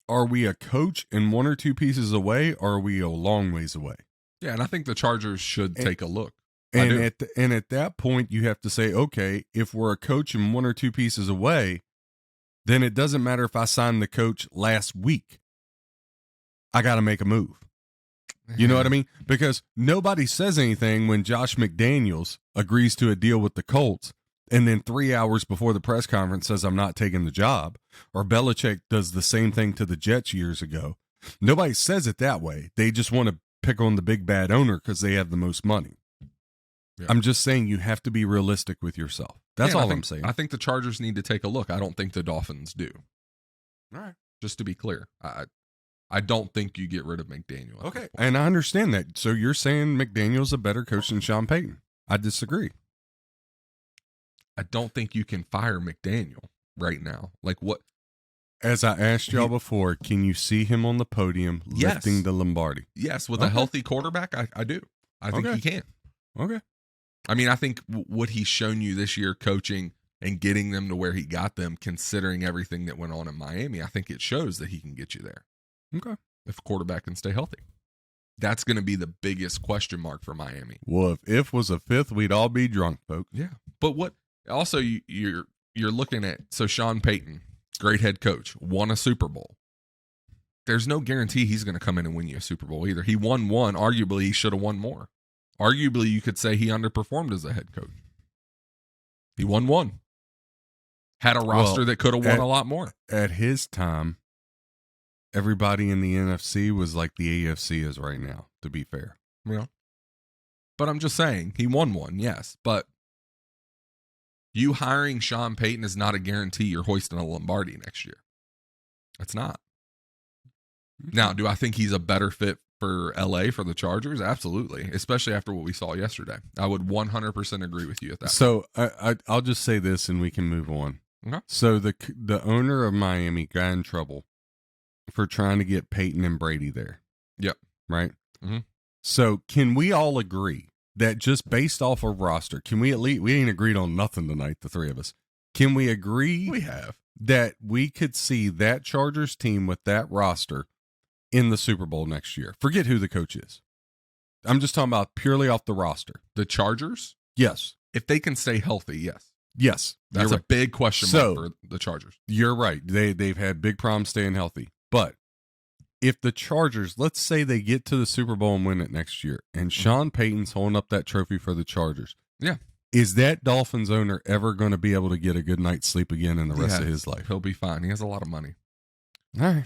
Are we a coach and one or two pieces away, or are we a long ways away? Yeah, and I think the Chargers should take a look. And at that point, you have to say, okay, if we're a coach and one or two pieces away, then it doesn't matter if I signed the coach last week. I got to make a move. You know what I mean? Because nobody says anything when Josh McDaniels agrees to a deal with the Colts and then 3 hours before the press conference says, I'm not taking the job. Or Belichick does the same thing to the Jets years ago. Nobody says it that way. They just want to pick on the big bad owner because they have the most money. Yeah. I'm just saying you have to be realistic with yourself. That's all I'm saying. I think the Chargers need to take a look. I don't think the Dolphins do. All right. Just to be clear. I don't think you get rid of McDaniel. Okay. And I understand that. So you're saying McDaniel's a better coach than Sean Payton. I disagree. I don't think you can fire McDaniel right now. Like what? As I asked y'all before, can you see him on the podium lifting the Lombardi? Yes. With a healthy quarterback, I do. I think he can. Okay. I mean, I think what he's shown you this year coaching and getting them to where he got them, considering everything that went on in Miami, I think it shows that he can get you there. Okay. If a quarterback can stay healthy. That's going to be the biggest question mark for Miami. Well, if was a fifth, we'd all be drunk, folks. Yeah. But what also you're looking at, so Sean Payton, great head coach, won a Super Bowl. There's no guarantee he's going to come in and win you a Super Bowl either. He won one. Arguably, he should have won more. Arguably, you could say he underperformed as a head coach. He won one. Had a roster that could have won a lot more. At his time, everybody in the NFC was like the AFC is right now, to be fair. Yeah. But I'm just saying, he won one, yes. But you hiring Sean Payton is not a guarantee you're hoisting a Lombardi next year. It's not. Now, do I think he's a better fit for LA for the Chargers? Absolutely, especially after what we saw yesterday. I would 100% agree with you at that. So I'll just say this, and we can move on. Okay. So the owner of Miami got in trouble for trying to get Peyton and Brady there. Yep. Right. Mm-hmm. So can we all agree that just based off of roster, can we at least, we ain't agreed on nothing tonight, the three of us. Can we agree We have. that we could see that Chargers team with that roster in the Super Bowl next year? Forget who the coach is. I'm just talking about purely off the roster. The Chargers, Yes. if they can stay healthy, yes. Yes. That's You're a big question mark for the Chargers. You're right. They've had big problems staying healthy. But if the Chargers, let's say they get to the Super Bowl and win it next year, and Sean Payton's holding up that trophy for the Chargers. Yeah. Is that Dolphins owner ever going to be able to get a good night's sleep again in the rest of his life? He'll be fine. He has a lot of money. All right.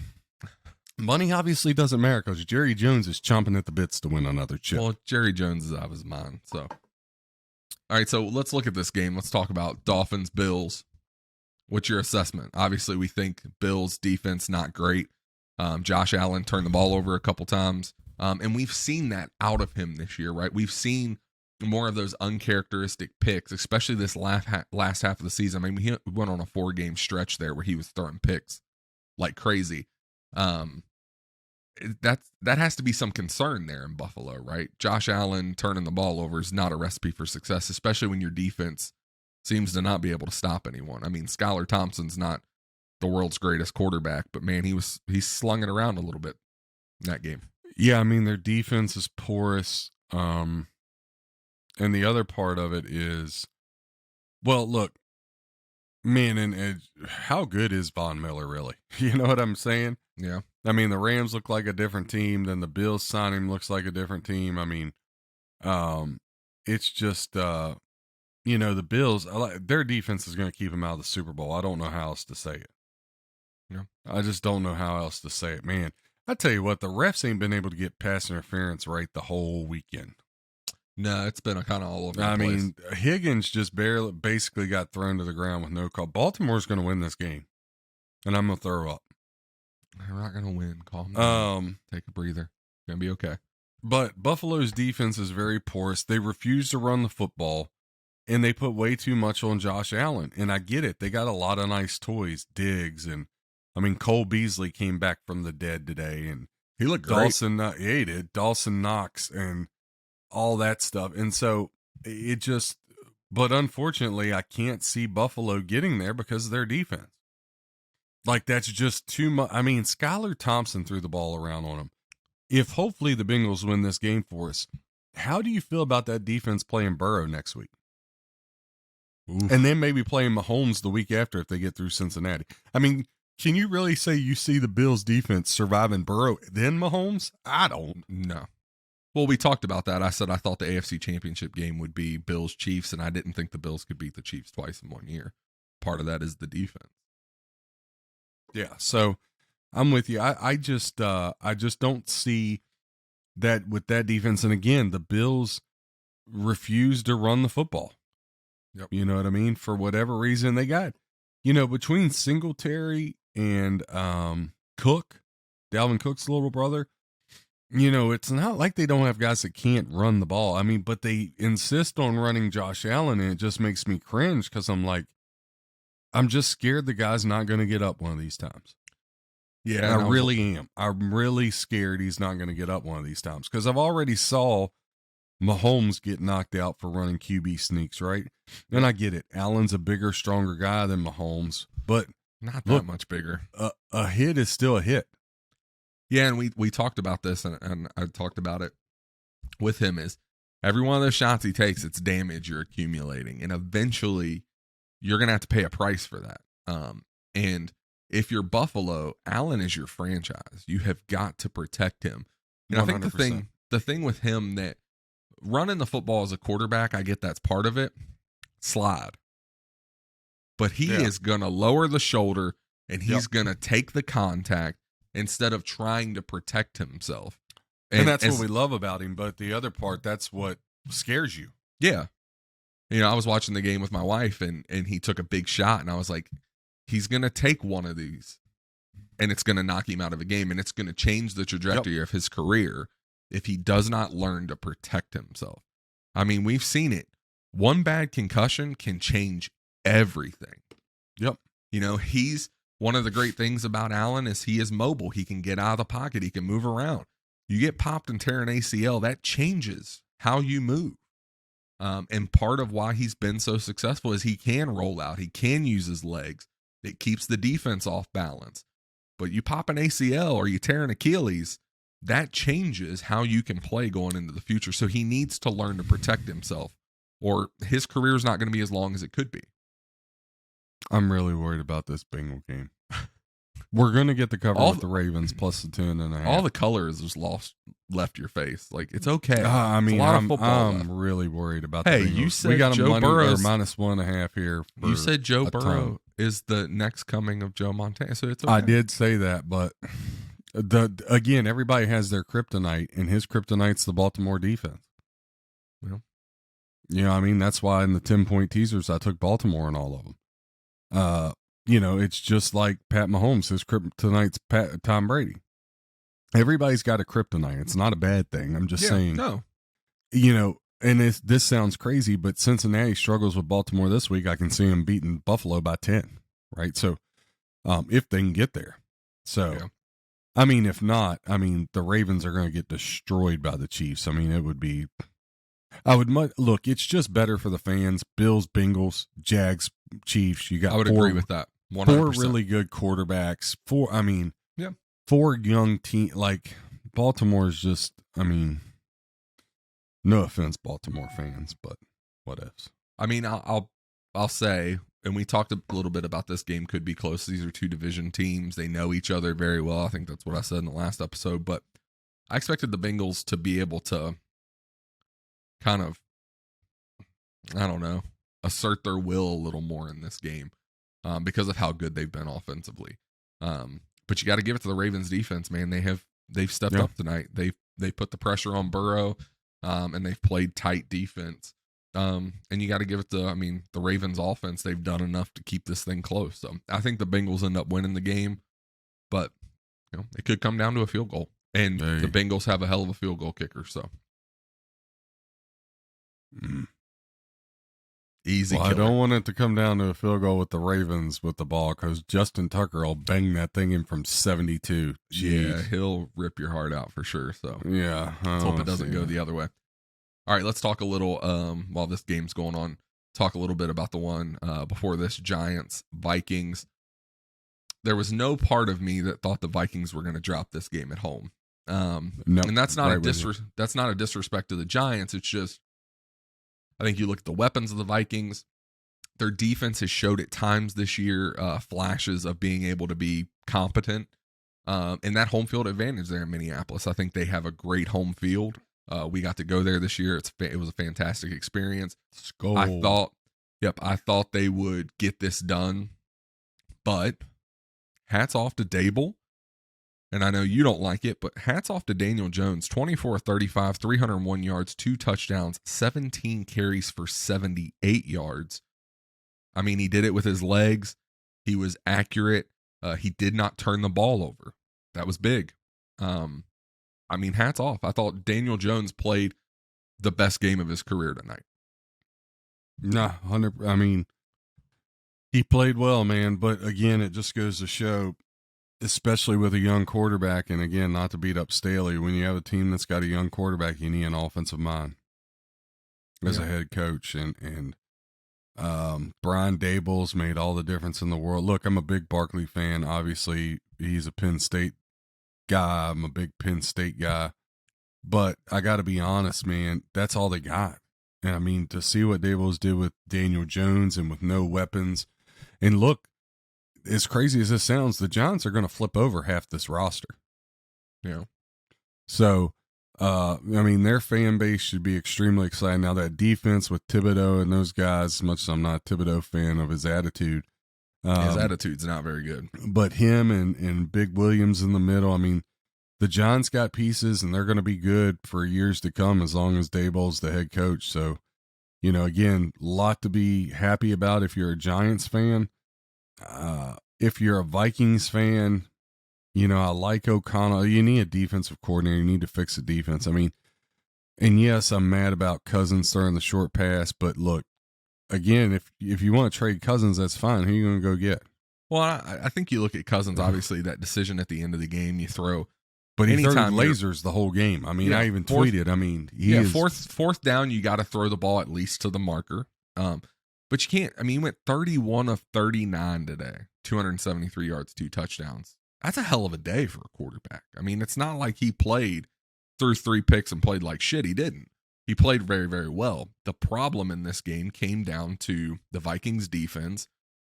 Money obviously doesn't matter because Jerry Jones is chomping at the bits to win another chip. Well, Jerry Jones is out of his mind. So, all right. So let's look at this game. Let's talk about Dolphins, Bills. What's your assessment? Obviously, we think Bills defense not great. Josh Allen turned the ball over a couple times. And we've seen that out of him this year, right? We've seen more of those uncharacteristic picks, especially this last half of the season. I mean, he went on a 4-game stretch there where he was throwing picks like crazy. That has to be some concern there in Buffalo, right? Josh Allen turning the ball over is not a recipe for success, especially when your defense seems to not be able to stop anyone. I mean, Skylar Thompson's not the world's greatest quarterback, but man, he slung it around a little bit in that game. Yeah, I mean, their defense is porous. And the other part of it is, well, look, man, and how good is Von Miller really? You know what I'm saying? Yeah. I mean, the Rams look like a different team. Then the Bills signing looks like a different team. I mean, it's just, the Bills, their defense is going to keep them out of the Super Bowl. I don't know how else to say it. Yeah. I just don't know how else to say it, man. I tell you what, the refs ain't been able to get pass interference right the whole weekend. No, it's been kind of all over the place. I mean, Higgins just basically got thrown to the ground with no call. Baltimore's going to win this game, and I'm going to throw up. They're not going to win. Calm down. Take a breather. Going to be okay. But Buffalo's defense is very porous. They refuse to run the football, and they put way too much on Josh Allen. And I get it. They got a lot of nice toys, Diggs, and I mean, Cole Beasley came back from the dead today, and he looked great. He did. Dawson Knox and all that stuff. And so it just, but unfortunately, I can't see Buffalo getting there because of their defense. Like, that's just too much. I mean, Skylar Thompson threw the ball around on him. If hopefully the Bengals win this game for us, how do you feel about that defense playing Burrow next week? Oof. And then maybe playing Mahomes the week after if they get through Cincinnati. I mean, can you really say you see the Bills defense surviving Burrow then Mahomes? I don't. No. Well, we talked about that. I said I thought the AFC Championship game would be Bills-Chiefs, and I didn't think the Bills could beat the Chiefs twice in 1 year. Part of that is the defense. Yeah, so I'm with you. I just don't see that with that defense. And again, the Bills refuse to run the football. Yep. You know what I mean? For whatever reason, they got, between Singletary and Cook, Dalvin Cook's little brother, it's not like they don't have guys that can't run the ball. I mean, but they insist on running Josh Allen, and it just makes me cringe because I'm like, I'm just scared the guy's not going to get up one of these times. Yeah, I really am. I'm really scared he's not going to get up one of these times because I've already saw Mahomes get knocked out for running QB sneaks, right? And I get it. Allen's a bigger, stronger guy than Mahomes, but not that much bigger. A hit is still a hit. Yeah, and we talked about this, and I talked about it with him, is every one of those shots he takes, it's damage you're accumulating, and eventually you're going to have to pay a price for that. And if you're Buffalo, Allen is your franchise. You have got to protect him. And 100%. I think the thing with him that running the football as a quarterback, I get that's part of it, slide. But he is going to lower the shoulder, and he's going to take the contact instead of trying to protect himself. And that's what we love about him. But the other part, that's what scares you. Yeah. I was watching the game with my wife, and he took a big shot, and I was like, he's going to take one of these. and it's going to knock him out of the game, and it's going to change the trajectory of his career if he does not learn to protect himself. I mean, we've seen it. One bad concussion can change everything. Yep. You know, he's one of the great things about Allen is he is mobile. He can get out of the pocket. He can move around. You get popped and tear an ACL, that changes how you move. And part of why he's been so successful is he can roll out. He can use his legs. It keeps the defense off balance. But you pop an ACL or you tear an Achilles, that changes how you can play going into the future. So he needs to learn to protect himself, or his career is not going to be as long as it could be. I'm really worried about this Bengal game. We're going to get the cover with the Ravens plus the 10.5. All the colors just left your face. Like, it's okay. I mean, it's a lot of football I'm really worried about Hey, the Bengals. you said we got Joe them Burrow's minus 1.5 here. You said Joe Burrow ton. is the next coming of Joe Montana, so it's okay. I did say that, but again, everybody has their kryptonite, and his kryptonite's the Baltimore defense. Well, you know, I mean, that's why in the 10-point teasers, I took Baltimore in all of them. You know, it's just like Pat Mahomes, his kryptonite's Tom Brady. Everybody's got a kryptonite. It's not a bad thing. I'm just saying, no. You know, and this sounds crazy, but Cincinnati struggles with Baltimore this week. I can see them beating Buffalo by 10, right? So, if they can get there. So, Yeah. I mean, if not, I mean, the Ravens are going to get destroyed by the Chiefs. I mean, it would be, look, it's just better for the fans. Bills, Bengals, Jags, Chiefs. You got I would agree with that. 100%. Four really good quarterbacks. Four young team. Like, Baltimore's just, I mean, no offense, Baltimore fans, but what ifs. I mean, I'll say, and we talked a little bit about this game could be close. These are two division teams. They know each other very well. I think that's what I said in the last episode. But I expected the Bengals to be able to kind of, I don't know, assert their will a little more in this game because of how good they've been offensively. But you got to give it to the Ravens defense, man. They've stepped up tonight. They put the pressure on Burrow, and they've played tight defense. And you got to give it to, I mean, the Ravens offense. They've done enough to keep this thing close. So I think the Bengals end up winning the game, but you know, it could come down to a field goal. And the Bengals have a hell of a field goal kicker. So easy. Well, I don't want it to come down to a field goal with the Ravens with the ball because Justin Tucker will bang that thing in from 72. Jeez. Yeah, he'll rip your heart out for sure. So yeah, let's hope it doesn't go the other way. All right, let's talk a little while this game's going on. Talk a little bit about the one before this, Giants Vikings. There was no part of me that thought the Vikings were going to drop this game at home. No, and that's not that's not a disrespect to the Giants. It's just, I think you look at the weapons of the Vikings. Their defense has showed at times this year flashes of being able to be competent. And that home field advantage there in Minneapolis, I think they have a great home field. We got to go there this year. It was a fantastic experience. I thought they would get this done, but hats off to Dable. And I know you don't like it, but hats off to Daniel Jones. 24-35, 301 yards, 2 touchdowns, 17 carries for 78 yards. I mean, he did it with his legs. He was accurate. He did not turn the ball over. That was big. I mean, hats off. I thought Daniel Jones played the best game of his career tonight. Nah, 100. I mean, he played well, man. But again, it just goes to show, especially with a young quarterback, and again, not to beat up Staley, when you have a team that's got a young quarterback, you need an offensive mind as a head coach. And Brian Dable's made all the difference in the world. Look, I'm a big Barkley fan. Obviously, he's a Penn State guy. I'm a big Penn State guy. But I got to be honest, man, that's all they got. And I mean, to see what Dable's did with Daniel Jones and with no weapons. And look, as crazy as this sounds, the Giants are going to flip over half this roster. Yeah. So, I mean, their fan base should be extremely excited. Now, that defense with Thibodeau and those guys, as much as I'm not a Thibodeau fan of his attitude. His attitude's not very good. But him and Big Williams in the middle, I mean, the Giants got pieces, and they're going to be good for years to come as long as Dable's the head coach. So, you know, again, a lot to be happy about if you're a Giants fan. If you're a Vikings fan, I like O'Connell. You need a defensive coordinator. You need to fix the defense. I mean, and yes, I'm mad about Cousins throwing the short pass, but look, again, if you want to trade Cousins, that's fine. Who are you going to go get? Well, I think you look at Cousins, obviously, that decision at the end of the game, you throw. But he threw anytime lasers the whole game. I mean, Yeah, I even tweeted. I mean, fourth down, you got to throw the ball at least to the marker. But you can't. I mean, he went 31 of 39 today, 273 yards, 2 touchdowns. That's a hell of a day for a quarterback. I mean, it's not like he threw 3 picks and played like shit. He didn't. He played very, very well. The problem in this game came down to the Vikings defense,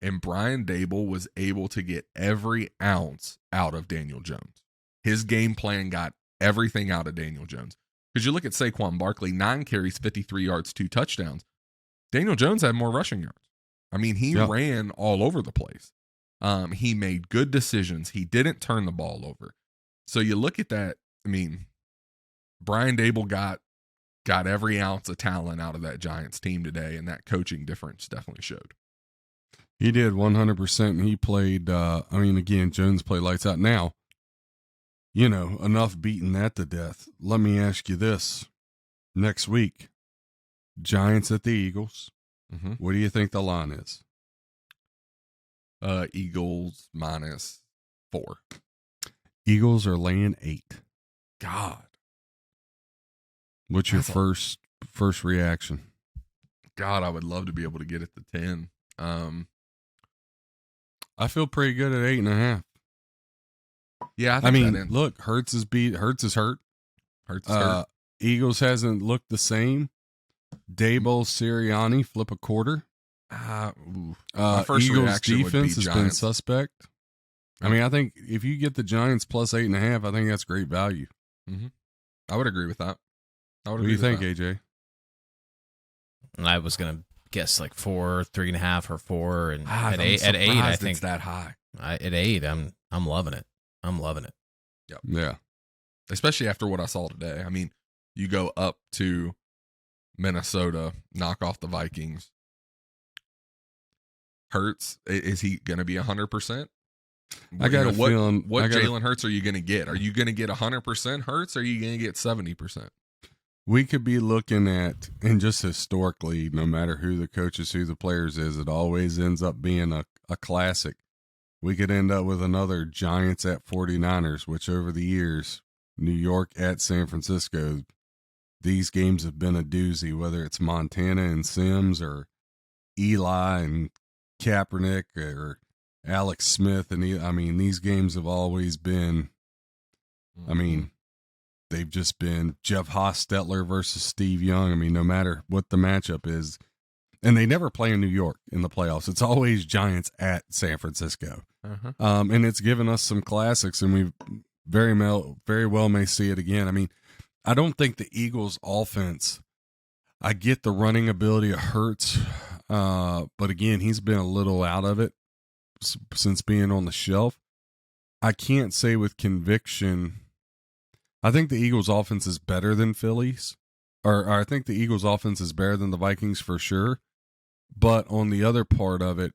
and Brian Dable was able to get every ounce out of Daniel Jones. His game plan got everything out of Daniel Jones. Because you look at Saquon Barkley, 9 carries, 53 yards, 2 touchdowns. Daniel Jones had more rushing yards. I mean, he ran all over the place. He made good decisions. He didn't turn the ball over. So you look at that. I mean, Brian Dable got every ounce of talent out of that Giants team today, and that coaching difference definitely showed. He did 100%, and he played, again, Jones played lights out. Now, enough beating that to death. Let me ask you this. Next week, Giants at the Eagles. Mm-hmm. What do you think the line is? Eagles -4. Eagles are laying 8. God. What's your first reaction? God, I would love to be able to get it to 10. I feel pretty good at 8.5. Yeah, I think look, Hurts is hurt. Hurts is hurt. Eagles hasn't looked the same. Dable, Sirianni flip a quarter. My first Eagles reaction would be defense has been Giants. suspect. I mean, I think if you get the Giants plus 8.5, I think that's great value. Mm-hmm. I would agree with that. What do you think, AJ? I was gonna guess like 4, 3.5, or 4, and I'm at 8, I think it's that high. At 8, I'm loving it. I'm loving it. Yep. Yeah. Especially after what I saw today. I mean, you go up to Minnesota, knock off the Vikings. Hurts, is he going to be 100%? I got a feeling. What Jalen Hurts are you going to get? Are you going to get 100% Hurts, or are you going to get 70%? We could be looking at, and just historically, no matter who the coaches, who the players is, it always ends up being a classic. We could end up with another Giants at 49ers, which over the years, New York at San Francisco, these games have been a doozy, whether it's Montana and Sims or Eli and Kaepernick or Alex Smith. And these games have always been, they've just been Jeff Hostetler versus Steve Young. I mean, no matter what the matchup is, and they never play in New York in the playoffs. It's always Giants at San Francisco. Uh-huh. And it's given us some classics, and we very well may see it again. I mean, I don't think the Eagles' offense, I get the running ability of Hurts, but again, he's been a little out of it since being on the shelf. I can't say with conviction. I think the Eagles' offense is better than Philly's, or I think the Eagles' offense is better than the Vikings for sure. But on the other part of it,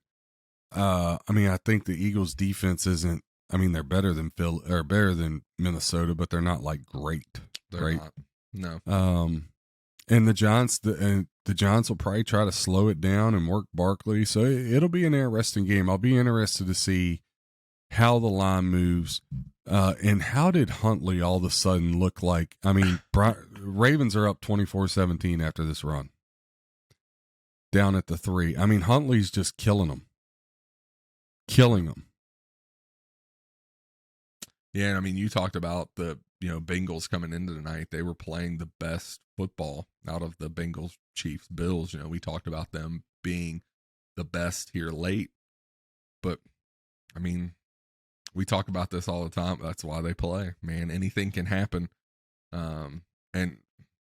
I think the Eagles' defense isn't. I mean, they're better than better than Minnesota, but they're not like great. They're not. No. And the Giants, the Giants will probably try to slow it down and work Barkley. So it'll be an interesting game. I'll be interested to see how the line moves. And how did Huntley all of a sudden look like? I mean, Ravens are up 24-17 after this run. Down at the 3. I mean, Huntley's just killing them. Yeah, and I mean, you talked about the Bengals coming into tonight. They were playing the best football out of the Bengals, Chiefs, Bills. We talked about them being the best here late. But, I mean, we talk about this all the time. That's why they play, man. Anything can happen. And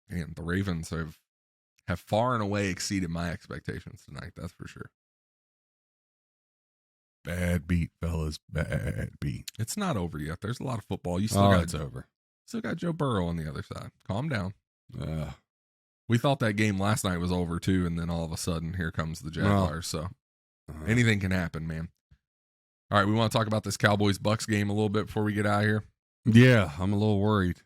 the Ravens have far and away exceeded my expectations tonight. That's for sure. Bad beat, fellas. Bad beat. It's not over yet. There's a lot of football. It's over. Still got Joe Burrow on the other side. Calm down. We thought that game last night was over too, and then all of a sudden, here comes the Jaguars. So anything can happen, man. All right, we want to talk about this Cowboys Bucs game a little bit before we get out of here. Yeah, I'm a little worried.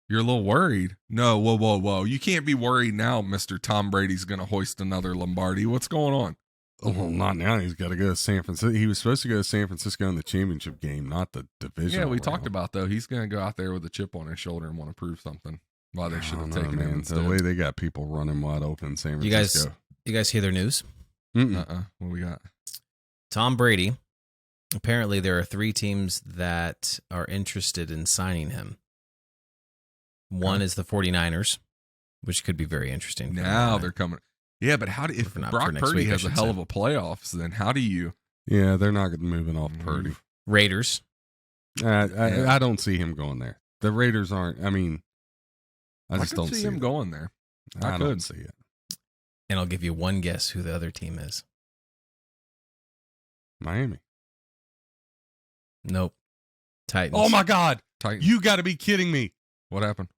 You're a little worried? No, whoa. You can't be worried now, Mr. Tom Brady's going to hoist another Lombardi. What's going on? Well, not now. He's got to go to San Francisco. He was supposed to go to San Francisco in the championship game, not the division. Yeah, we talked about, though. He's going to go out there with a chip on his shoulder and want to prove something. Why they should have taken him instead. The way they got people running wide open in San Francisco. You guys hear their news? What we got? Tom Brady. Apparently, there are 3 teams that are interested in signing him. One is the 49ers, which could be very interesting. Now they're coming. Yeah, but how do if Brock Purdy has a hell of a playoffs, then how do you? Yeah, they're not moving off Purdy. Raiders. I don't see him going there. The Raiders aren't. I mean, I just don't see him going there. I don't see it. And I'll give you one guess who the other team is. Miami. Nope. Titans. Oh my God! Titans. You got to be kidding me! What happened?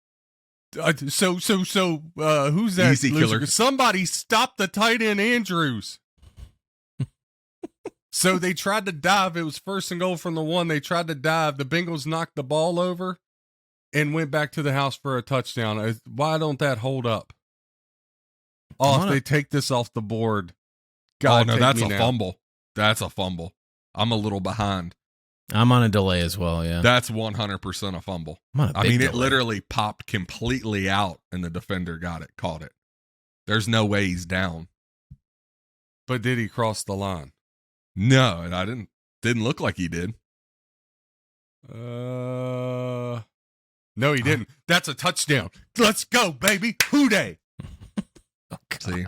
So, who's that? Easy killer. Somebody stop the tight end Andrews. So they tried to dive. It was 1st and goal from the 1. They tried to dive. The Bengals knocked the ball over and went back to the house for a touchdown. Why don't that hold up? Oh, if they take this off the board. God, no, that's a fumble. That's a fumble. I'm a little behind. I'm on a delay as well, yeah. That's 100% a fumble. It literally popped completely out, and the defender caught it. There's no way he's down. But did he cross the line? No, and I didn't look like he did. No, he didn't. That's a touchdown. Let's go, baby. Hooday. Oh, God. See?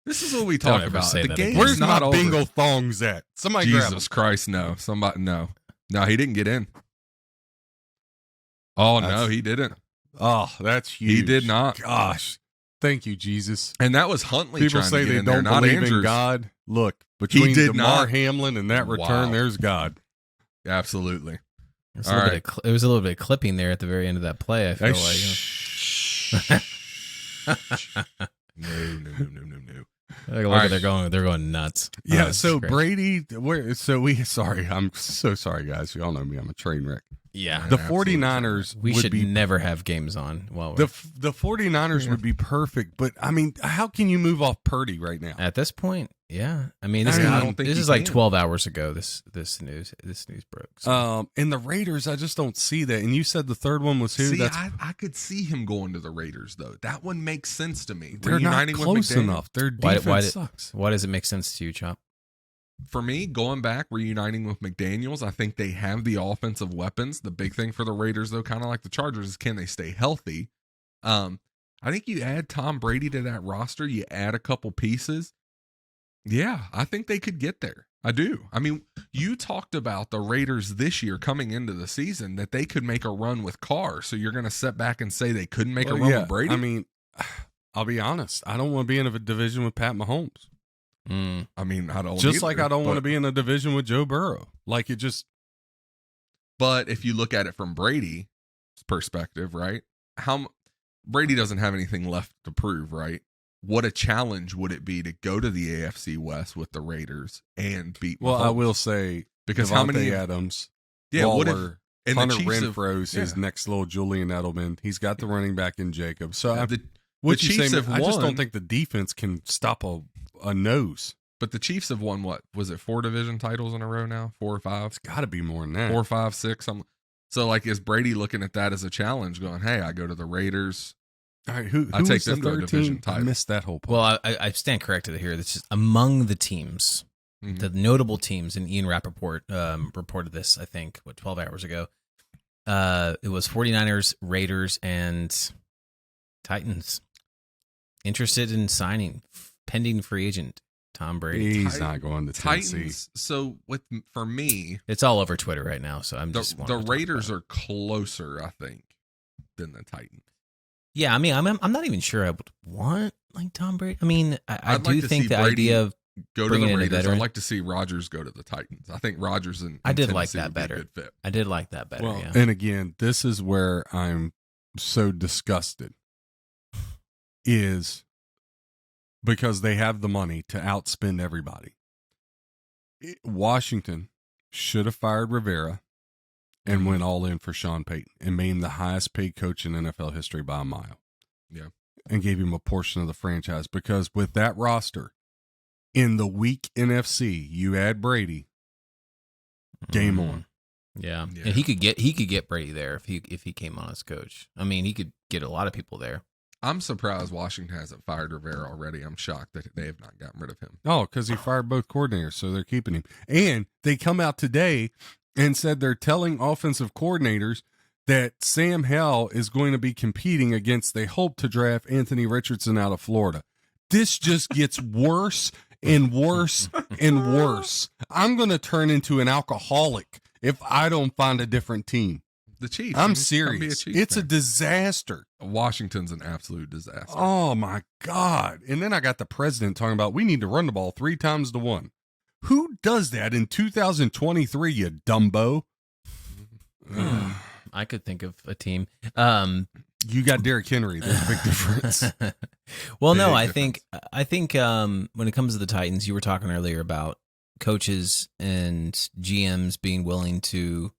This is what we talk about. The game Where's is not my over. bingo thongs at? Somebody grab them. Jesus Christ, no. Somebody, no. No, he didn't get in. Oh, no, he didn't. Oh, that's huge. He did not. Gosh. Thank you, Jesus. And that was Huntley People trying say to get they in don't there, not believe Andrews. in God. Look, between did DeMar not. Hamlin and that return, Wow. there's God. Absolutely. It was a little bit of clipping there at the very end of that play, I feel like. No. Look at they're going nuts. Yeah, Oh, so great. Brady, I'm so sorry, guys. Y'all know me. I'm a train wreck. Yeah. The 49ers We would should be never have games on. Well, the 49ers would be perfect, but I mean, how can you move off Purdy right now? at this point, yeah. I mean, I don't think this you is like can. 12 hours ago. This news broke. So. And the Raiders, I just don't see that. And you said the third one was who? See, That's I could see him going to the Raiders, though. That one makes sense to me. they're not Reuniting with close McDaniels. enough. Their defense sucks. Why does it make sense to you, Chop? For me, going back, reuniting with McDaniels, I think they have the offensive weapons. The big thing for the Raiders, though, kind of like the Chargers, is can they stay healthy? I think you add Tom Brady to that roster, you add a couple pieces. Yeah, I think they could get there. I do. I mean, you talked about the Raiders this year coming into the season that they could make a run with Carr. So you're going to sit back and say they couldn't make a run with Brady? I mean, I'll be honest. I don't want to be in a division with Pat Mahomes. I mean, I don't Just either, like I don't want to but- be in a division with Joe Burrow. Like it just. But if you look at it from Brady's perspective, right? Brady doesn't have anything left to prove, right? What a challenge would it be to go to the AFC West with the Raiders and beat Well, Mahomes? I will say Because Devontae how many Adams, what if Waller, and Hunter the Chiefs have- Renfro's his next little Julian Edelman. He's got the running back in Jacob. So the Chiefs Chiefs have I just won. don't think the defense can stop a nose. But the Chiefs have won what? Was it 4 division titles in a row now? 4 or 5? It's got to be more than that. 4, 5, 6. So like, is Brady looking at that as a challenge? Going, hey, I go to the Raiders. All right, who I take was them the to a third division team? I title. missed that whole part. Well, I stand corrected here. This is among the teams, Mhm. the notable teams, and Ian Rappaport reported this, I think, 12 hours ago. It was 49ers, Raiders, and Titans interested in signing pending free agent Tom Brady. He's not going to Tennessee. Titans. So for me, It's all over Twitter right now, so I'm just the Raiders are closer, I think, than the Titans. Yeah, I mean, I'm not even sure I would want like Tom Brady. I mean, I I'd do like to think see the Brady idea of Go to bringing the in a Raiders. I'd veteran. like to see Rodgers go to the Titans. I think Rodgers and I did like Tennessee that would be a better. good fit. I did like that better. Well, Yeah. and again, this is where I'm so disgusted is because they have the money to outspend everybody. Washington should have fired Rivera and went all in for Sean Payton and made him the highest paid coach in NFL history by a mile. Yeah. And gave him a portion of the franchise, because with that roster in the weak NFC, you add Brady, game on. Yeah. Yeah. And he could get Brady there if he came on as coach. I mean, he could get a lot of people there. I'm surprised Washington hasn't fired Rivera already. I'm shocked that they have not gotten rid of him. Oh, because he fired both coordinators, so they're keeping him. And they come out today and said they're telling offensive coordinators that Sam Howell is going to be competing against, they hope to draft Anthony Richardson out of Florida. This just gets worse and worse and worse. I'm going to turn into an alcoholic if I don't find a different team. The Chiefs. I'm You just come be serious. Chiefs It's a fan. disaster. Washington's an absolute disaster. Oh, my God. And then I got the president talking about we need to run the ball 3 times to 1. Who does that in 2023, you dumbo? I could think of a team. You got Derrick Henry. There's a big difference. Well, no, Big I think when it comes to the Titans, you were talking earlier about coaches and GMs being willing to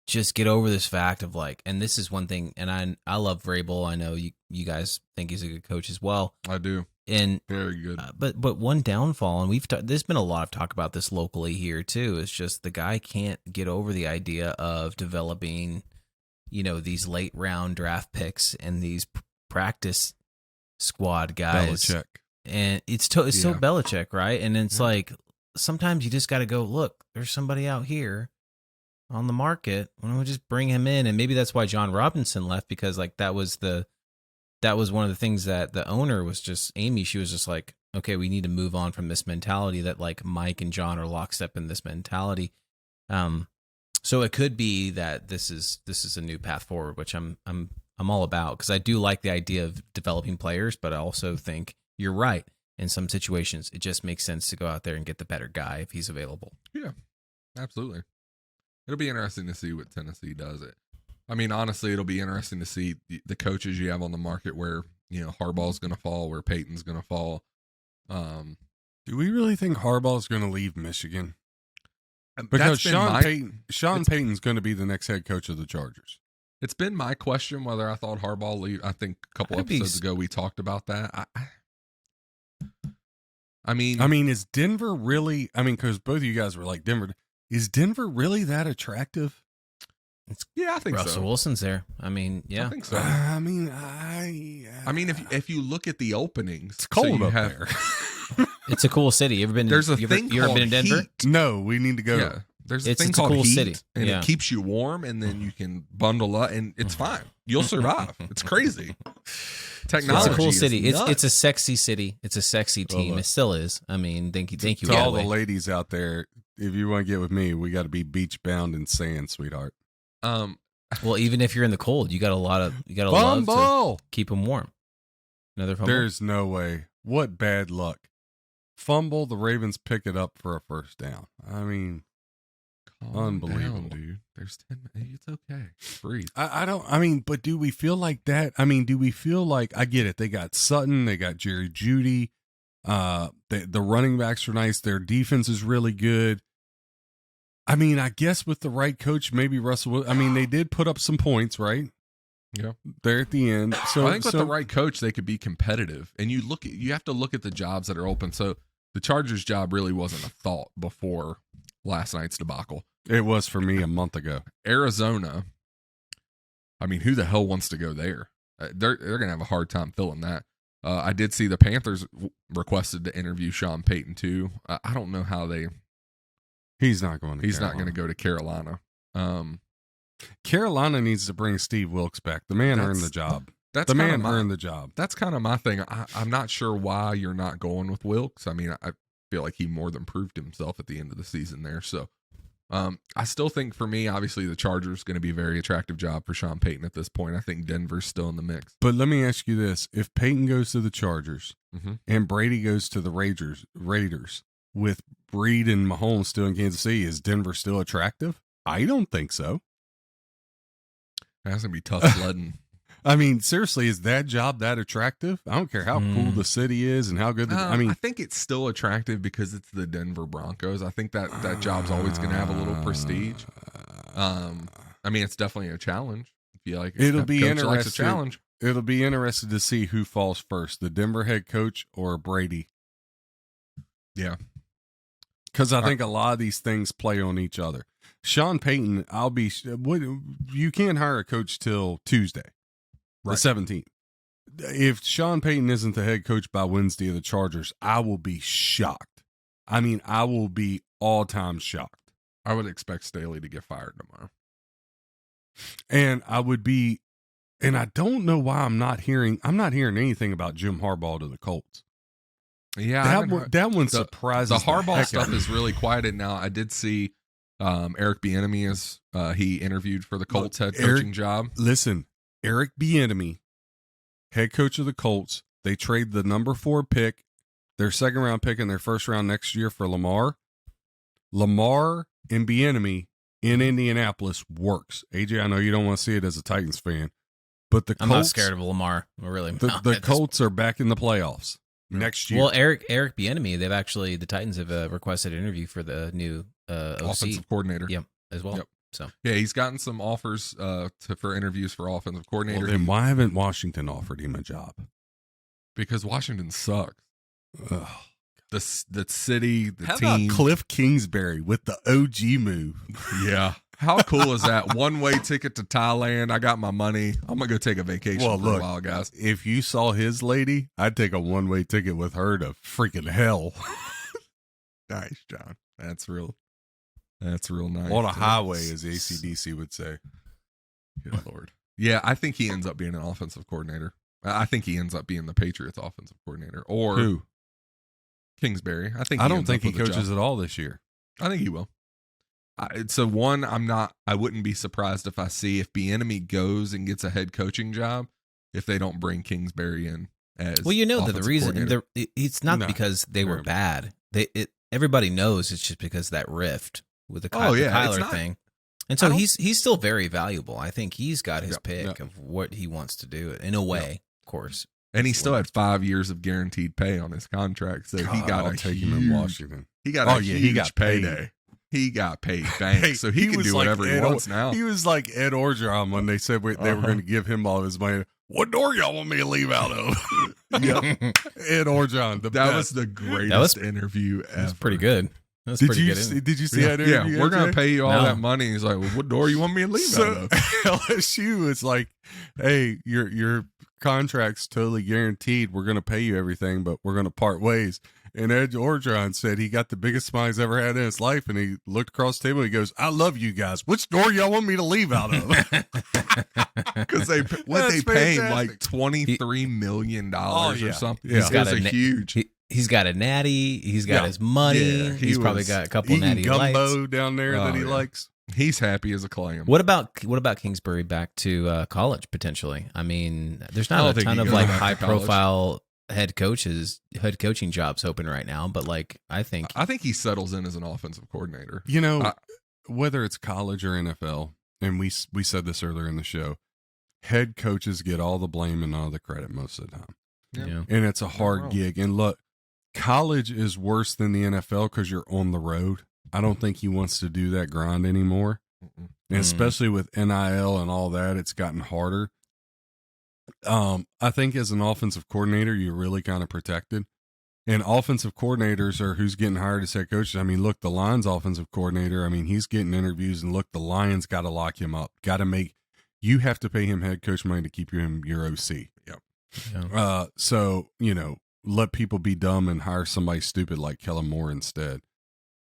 just get over this fact of like, and this is one thing, and I love Vrabel. I know you guys think he's a good coach as well. I do. And Very good. but one downfall, and there's been a lot of talk about this locally here too. Is just the guy can't get over the idea of developing, these late round draft picks and these practice squad guys. Belichick. And it's so Belichick, right? And it's like sometimes you just got to go, look, there's somebody out here on the market. Why don't we just bring him in? And maybe that's why John Robinson left, because like that was one of the things that the owner was just, Amy, she was just like, okay, we need to move on from this mentality that like Mike and John are lockstep in this mentality. So it could be that this is a new path forward, which I'm all about, because I do like the idea of developing players, but I also think you're right. In some situations, it just makes sense to go out there and get the better guy if he's available. Yeah, absolutely. It'll be interesting to see what Tennessee does. I mean, honestly, it'll be interesting to see the coaches you have on the market where, Harbaugh's going to fall, where Peyton's going to fall. Do we really think Harbaugh's going to leave Michigan? Because Sean Payton's going to be the next head coach of the Chargers. It's been my question whether I thought Harbaugh leave. I think a couple episodes ago we talked about that. I mean, is Denver really? I mean, because both of you guys were like Denver. Is Denver really that attractive? I think Russell so. Wilson's there. I mean, yeah. I think so. I mean, if you look at the openings, it's cold up there. It's a cool city. You ever been? There's a you thing ever called been in Denver? heat. No, we need to go. Yeah. There's a thing It's a called cool heat, city. and Yeah. it keeps you warm, and then you can bundle up, and it's fine. You'll survive. It's crazy. Technology. It's a cool is city. nuts. It's a sexy city. It's a sexy team. It still is. I mean, thank you. To all the ladies out there, if you want to get with me, we got to be beach bound in sand, sweetheart. Well, even if you're in the cold, you got to love to keep them warm. Another fumble. There's no way. What bad luck. Fumble, the Ravens pick it up for a first down. I mean, unbelievable. Down, dude. There's 10 minutes. It's okay. Breathe. But do we feel like that? I mean, do we feel like, I get it. They got Sutton. They got Jerry Jeudy. The running backs are nice. Their defense is really good. I mean, I guess with the right coach, maybe Russell. I mean, they did put up some points, right? Yeah, there at the end. So I think with the right coach, they could be competitive. And you have to look at the jobs that are open. So the Chargers job really wasn't a thought before last night's debacle. It was for me a month ago. Arizona. I mean, who the hell wants to go there? They're going to have a hard time filling that. I did see the Panthers requested to interview Sean Payton too. I don't know how they. He's not going. He's not going to go to Carolina. Carolina needs to bring Steve Wilkes back. The man earned the job. Earned the job. That's kind of my thing. I'm not sure why you're not going with Wilkes. I mean, I feel like he more than proved himself at the end of the season there. So I still think for me, obviously, the Chargers going to be a very attractive job for Sean Payton at this point. I think Denver's still in the mix. But let me ask you this. If Payton goes to the Chargers and Brady goes to the Raiders with Breed and Mahomes still in Kansas City, is Denver still attractive? I don't think so. That's going to be tough sledding. I mean, seriously, is that job that attractive? I don't care how cool the city is and how good. I think it's still attractive because it's the Denver Broncos. I think that job's always going to have a little prestige. I mean, it's definitely a challenge. If you like, It'll be coach interesting. likes a challenge. It'll be interesting to see who falls first, the Denver head coach or Brady. Yeah, because I think a lot of these things play on each other. Sean Payton, you can't hire a coach till Tuesday, the 17th. If Sean Payton isn't the head coach by Wednesday of the Chargers, I will be shocked. I mean, I will be all-time shocked. I would expect Staley to get fired tomorrow. And I don't know why I'm not hearing anything about Jim Harbaugh to the Colts. Yeah, that one surprises the Harbaugh heck stuff is really quieted now. I did see Eric Bieniemy is he interviewed for the Colts head coaching job. Listen, Eric Bieniemy, head coach of the Colts. They trade the number 4 pick, their second round pick, and their first round next year for Lamar. Lamar and Bieniemy in Indianapolis works. AJ, I know you don't want to see it as a Titans fan, but I'm not scared of Lamar. Really, the Colts are back in the playoffs next year. Well, Eric Bieniemy, the Titans have requested an interview for the new OC. Offensive coordinator. Yep, as well. Yep. So yeah, he's gotten some offers for interviews for offensive coordinator. Well, then why haven't Washington offered him a job? Because Washington sucks. Ugh. The city, the How team. about Cliff Kingsbury with the OG move? Yeah. How cool is that? One-way ticket to Thailand. I got my money. I'm going to go take a vacation for a while, guys. If you saw his lady, I'd take a one-way ticket with her to freaking hell. Nice, John. That's real nice. On a highway, as AC/DC would say. Good Lord. Yeah, I think he ends up being an offensive coordinator. I think he ends up being the Patriots offensive coordinator. Or who? Kingsbury. I don't think he coaches at all this year. I think he will. So one, I wouldn't be surprised if Bieniemy goes and gets a head coaching job if they don't bring Kingsbury in as well. You know that the reason it's not because they were bad. Everybody knows it's just because of that rift with the Kyler thing. And so he's still very valuable. I think he's got his pick of what he wants to do in a way, of course. And he still had 5 years of guaranteed pay on his contract, so he got to take him in Washington. He got a huge payday. He got paid bank, so he can do whatever he wants now. He was like Ed Orgeron when they said they were going to give him all of his money. What door y'all want me to leave out of? Yep. Ed Orgeron. That was the greatest interview ever. That's pretty good. That's Did you see that interview? Yeah, we're going to pay you all that money. He's like, well, what door you want me to leave out of? LSU is like, hey, your contract's totally guaranteed. We're going to pay you everything, but we're going to part ways. And Ed Orgeron said he got the biggest smile he's ever had in his life, and he looked across the table and he goes, I love you guys. Which door y'all want me to leave out of? Because they pay him like $23 million or something. Yeah. He's got a natty. He's got his money. Yeah, he's probably got a couple natty gumbo lights down there that he likes. He's happy as a clam. What about Kingsbury back to college potentially? I mean, there's not a ton of like high profile head coaching jobs open right now, but like I think he settles in as an offensive coordinator. You know, whether it's college or NFL, and we said this earlier in the show, head coaches get all the blame and all the credit most of the time. Yeah. And it's a hard gig. And look, college is worse than the NFL because you're on the road. I don't think he wants to do that grind anymore. And especially with NIL and all that, it's gotten harder. I think as an offensive coordinator, you're really kind of protected. And offensive coordinators are who's getting hired as head coaches. I mean, look, the Lions offensive coordinator, I mean, he's getting interviews, and look, the Lions got to lock him up. You have to pay him head coach money to keep him your OC. Yep. Yeah. So, let people be dumb and hire somebody stupid like Kellen Moore instead.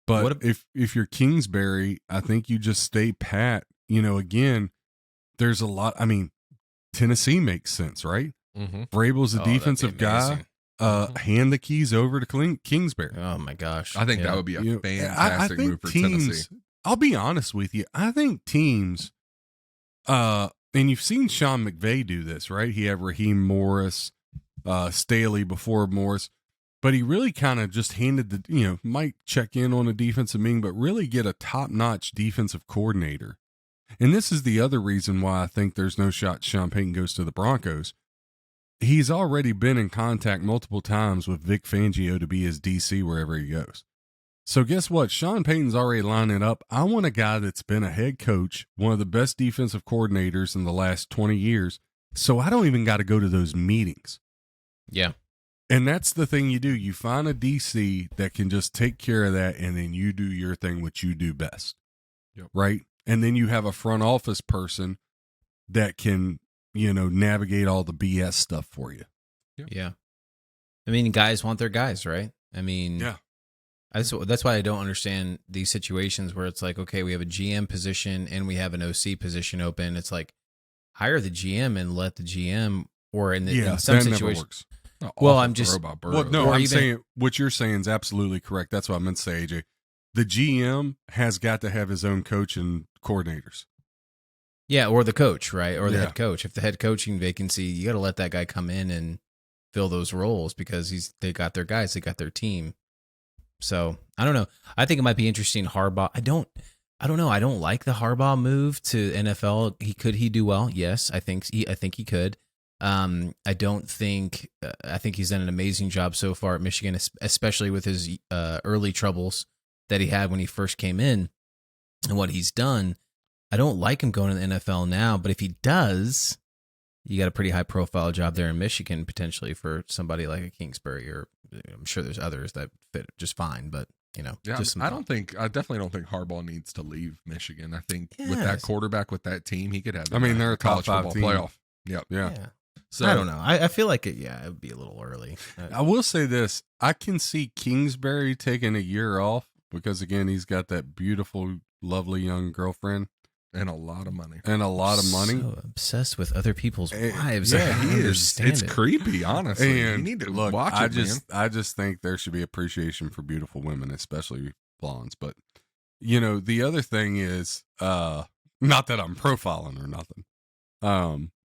But if you're Kingsbury, I think you just stay pat. Again, there's a lot. I mean, Tennessee makes sense, right? Mm-hmm. Vrabel's a defensive guy. Hand the keys over to Kingsbury. Oh my gosh! I think that would be a fantastic move for Tennessee. I'll be honest with you. I think teams, and you've seen Sean McVay do this, right? He had Raheem Morris, Staley before Morris, but he really kind of just handed might check in on a defensive meeting, but really get a top-notch defensive coordinator. And this is the other reason why I think there's no shot Sean Payton goes to the Broncos. He's already been in contact multiple times with Vic Fangio to be his DC wherever he goes. So guess what? Sean Payton's already lining up. I want a guy that's been a head coach, one of the best defensive coordinators in the last 20 years. So I don't even got to go to those meetings. Yeah. And that's the thing you do. You find a DC that can just take care of that, and then you do your thing, which you do best. Yep. Right? And then you have a front office person that can, navigate all the BS stuff for you. Yeah. I mean, guys want their guys, right? I mean, Yeah. That's why I don't understand these situations where it's like, okay, we have a GM position and we have an OC position open. It's like, hire the GM and let the GM, or in some that situations. never works. Well, I'm just Well, no, Or I'm even- saying what you're saying is absolutely correct. That's what I meant to say, AJ. The GM has got to have his own coach and coordinators. Yeah, or the coach, right? Or the Yeah. head coach. If the head coaching vacancy, you got to let that guy come in and fill those roles because they got their guys, they got their team. So I don't know. I think it might be interesting. Harbaugh. I don't know. I don't like the Harbaugh move to NFL. Could he do well? Yes, I think he could. I don't think. I think he's done an amazing job so far at Michigan, especially with his early troubles that he had when he first came in, and what he's done. I don't like him going to the NFL now, but if he does, you got a pretty high profile job there in Michigan potentially for somebody like a Kingsbury, or I'm sure there's others that fit just fine. But Yeah, just I definitely don't think Harbaugh needs to leave Michigan. I think with that quarterback, with that team, he could have. They're a college top 5 football team. playoff. Yep. Yeah. So I don't know. I feel like it would be a little early. I will say this. I can see Kingsbury taking a year off because, again, he's got that beautiful, lovely young girlfriend. And a lot of money. So obsessed with other people's wives. Yeah, I he don't is. understand It's it. creepy, honestly. And you need to look, watch I it, man. I just think there should be appreciation for beautiful women, especially blondes. But the other thing is, not that I'm profiling or nothing.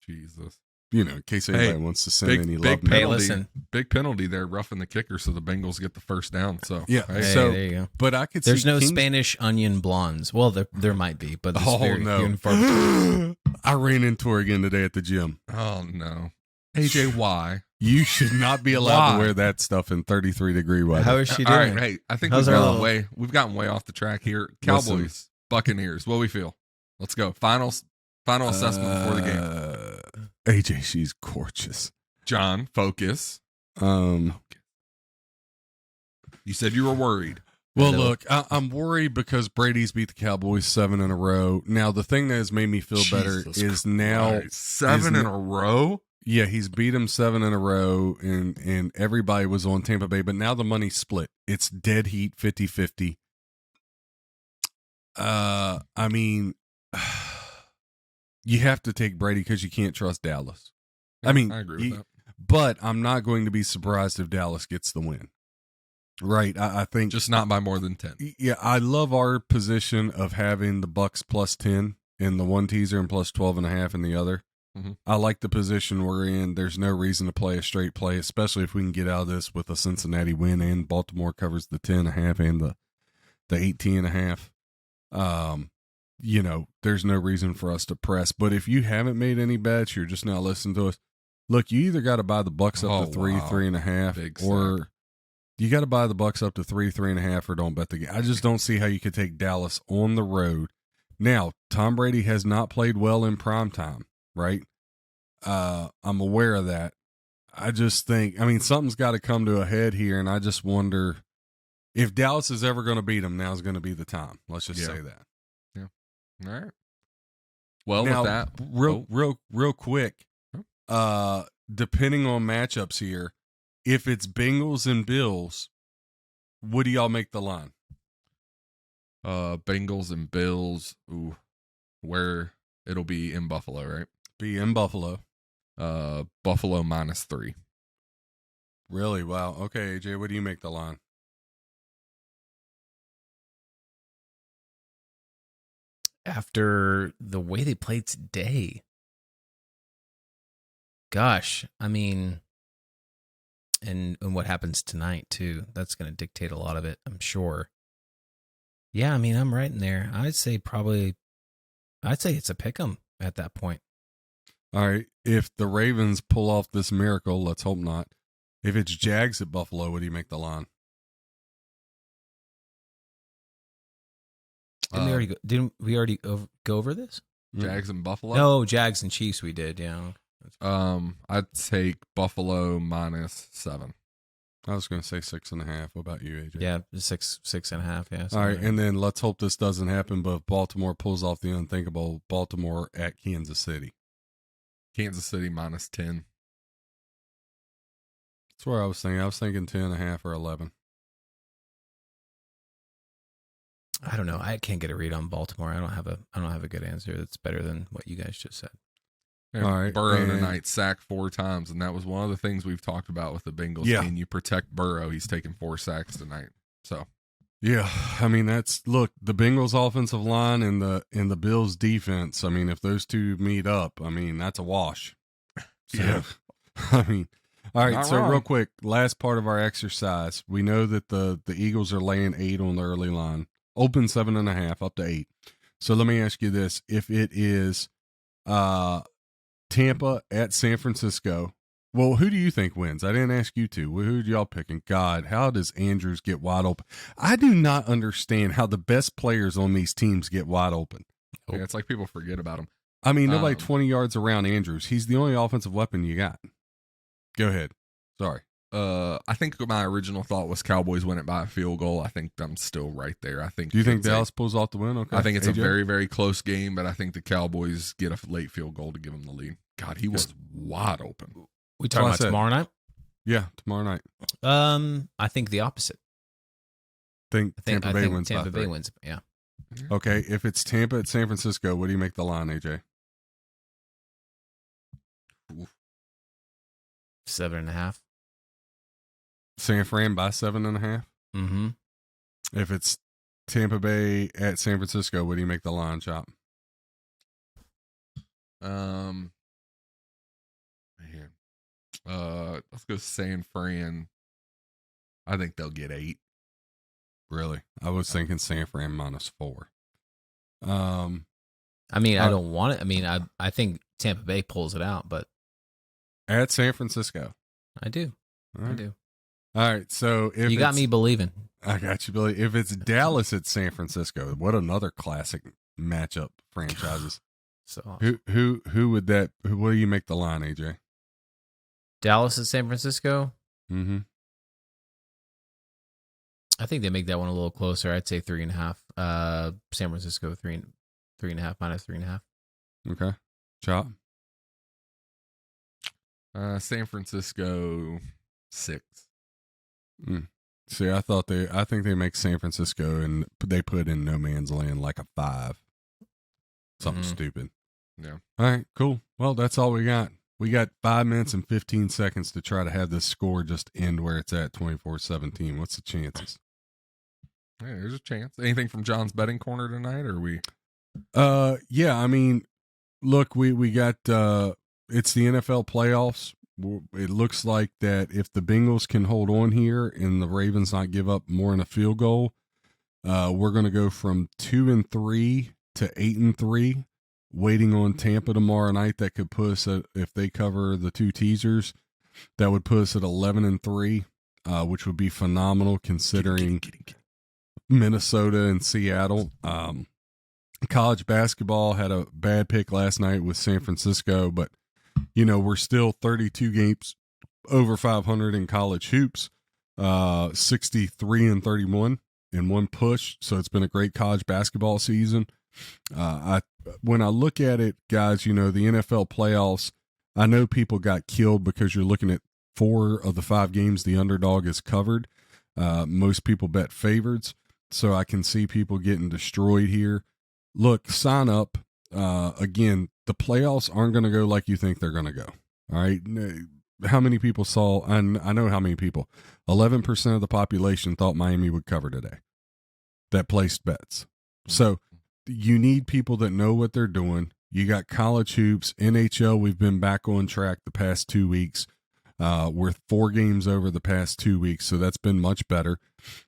Jesus. In case anybody wants to send any love big mail. penalty. listen. Big penalty there, roughing the kicker, so the Bengals get the first down. So Yeah. hey, Hey, So- there you go. But I could There's see no Spanish onion blondes. Well, there might be, but it's Oh very few no! and far between. I ran into her again today at the gym. oh no, AJ, why? You should not be allowed to Why? wear that stuff in 33-degree weather. How is she All doing? right, hey, I think How's we've our gotten little- we've gotten way off the track here. Cowboys, Buccaneers. What we feel? Let's go. Final assessment before the game. AJ, she's gorgeous. John, focus. Um, You said you were worried. Well, Hello. look, I'm worried because Brady's beat the Cowboys 7 in a row. Now, the thing that has made me feel better Jesus is now, Christ. 7 in a row. yeah, he's beat them 7 in a row, and everybody was on Tampa Bay, but now the money's split. It's dead heat, 50-50. I mean, you have to take Brady because you can't trust Dallas. I mean, I agree with that. But I'm not going to be surprised if Dallas gets the win. Right, I think Just not by more than 10. Yeah, I love our position of having the Bucs plus 10 in the one teaser and plus 12.5 in the other. Mhm. I like the position we're in. There's no reason to play a straight play, especially if we can get out of this with a Cincinnati win and Baltimore covers the 10.5 and the 18.5. There's no reason for us to press. But if you haven't made any bets, you're just now listening to us. Look, you either got to buy the Bucs up to 3, wow. 3.5, Big or you got to buy the Bucs up to 3, 3.5, or don't bet the game. I just don't see how you could take Dallas on the road. Now, Tom Brady has not played well in prime time, right? I'm aware of that. I just think, something's got to come to a head here, and I just wonder if Dallas is ever going to beat them. Now's going to be the time. Let's just say that. All right. Well, Now, with that, real quick, depending on matchups here, if it's Bengals and Bills, what do y'all make the line? Bengals and Bills. Ooh, where it'll be in Buffalo, right? Be in Buffalo. Buffalo -3. Really? Wow. Okay, AJ, what do you make the line? After the way they played today, gosh, and what happens tonight too, that's going to dictate a lot of it, I'm sure. Yeah, I'm right in there. I'd say probably I'd say it's a pick 'em at that point. All right. If the Ravens pull off this miracle, let's hope not. If it's Jags at Buffalo, what do you make the line? Didn't we already go over this? Jags and Buffalo? No, Jags and Chiefs we did, yeah. I'd take Buffalo -7. I was going to say 6.5. What about you, AJ? Yeah, 6.5, yeah. All right, and then let's hope this doesn't happen, but if Baltimore pulls off the unthinkable, Baltimore at Kansas City. Kansas City -10. That's where I was thinking. I was thinking 10.5 or 11. I don't know. I can't get a read on Baltimore. I don't have a good answer that's better than what you guys just said. All right, Burrow and- tonight, sacked 4 times, and that was one of the things we've talked about with the Bengals. Yeah. Can you protect Burrow? He's taking 4 sacks tonight. So Yeah, I mean look, the Bengals offensive line and the Bills defense. I mean, if those two meet up, I mean that's a wash. So, Yeah. I mean, all right. Not So wrong. real quick, last part of our exercise. We know that the Eagles are laying 8 on the early line, open 7.5 up to 8. So let me ask you this: if it is Tampa at San Francisco. Well, who do you think wins? I didn't ask you two. Who do y'all picking? God, how does Andrews get wide open? I do not understand how the best players on these teams get wide open. yeah, it's like people forget about him. I mean, nobody 20 Um, yards around Andrews. He's the only offensive weapon you got. Go ahead. Sorry. I think my original thought was Cowboys win it by a field goal. I think I'm still right there. I think. Do you think it's a- Dallas pulls off the win? Okay. I think it's a AJ? very, very close game, but I think the Cowboys get a late field goal to give them the lead. God, he was wide open. We talking what I about said. tomorrow night? Yeah, tomorrow night. I think the opposite. Think I think Tampa Bay wins Tampa by Bay 3. wins. Yeah. Okay, if it's Tampa at San Francisco, what do you make the line, AJ? 7.5. San Fran by 7.5? Mm-hmm. If it's Tampa Bay at San Francisco, what do you make the line, Chop? Man. Let's go San Fran. I think they'll get 8. Really? I was thinking San Fran -4. I mean, I don't want it. I mean, I think Tampa Bay pulls it out, but At San Francisco. I do. All I right. do. All right. So if You got it's- me believing. I got you, Billy. If it's Dallas at San Francisco, what another classic matchup franchises. So Who would that? What do you make the line, AJ? Dallas at San Francisco. Mm-hmm. I think they make that one a little closer. I'd say 3.5. San Francisco 3.5 -3.5. Okay. Chop. San Francisco 6. See, I think they make San Francisco and they put in no man's land like a 5. Something Mhm. stupid. Yeah. All right, cool. Well, that's all we got. We got 5 minutes and 15 seconds to try to have this score just end where it's at, 24-17. What's the chances? Hey, there's a chance. Anything from John's betting corner tonight, or are we? Yeah, I mean, look, we got it's the NFL playoffs. It looks like that if the Bengals can hold on here and the Ravens not give up more than a field goal, we're going to go from 2-3 to 8-3. Waiting on Tampa tomorrow night, that could put us at, if they cover the 2 teasers, that would put us at 11-3, which would be phenomenal considering Minnesota and Seattle. College basketball had a bad pick last night with San Francisco, but we're still 32 games over 500 in college hoops, 63-31 in one push. So it's been a great college basketball season. When I look at it, guys, the NFL playoffs, I know people got killed because you're looking at 4 of the 5 games the underdog is covered. Most people bet favorites. So I can see people getting destroyed here. Look, sign up. Again, the playoffs aren't going to go like you think they're going to go. All right. How many people saw, and I know how many people, 11% of the population thought Miami would cover today that placed bets. So you need people that know what they're doing. You got college hoops, NHL. We've been back on track the past 2 weeks. We're 4 games over the past 2 weeks, so that's been much better.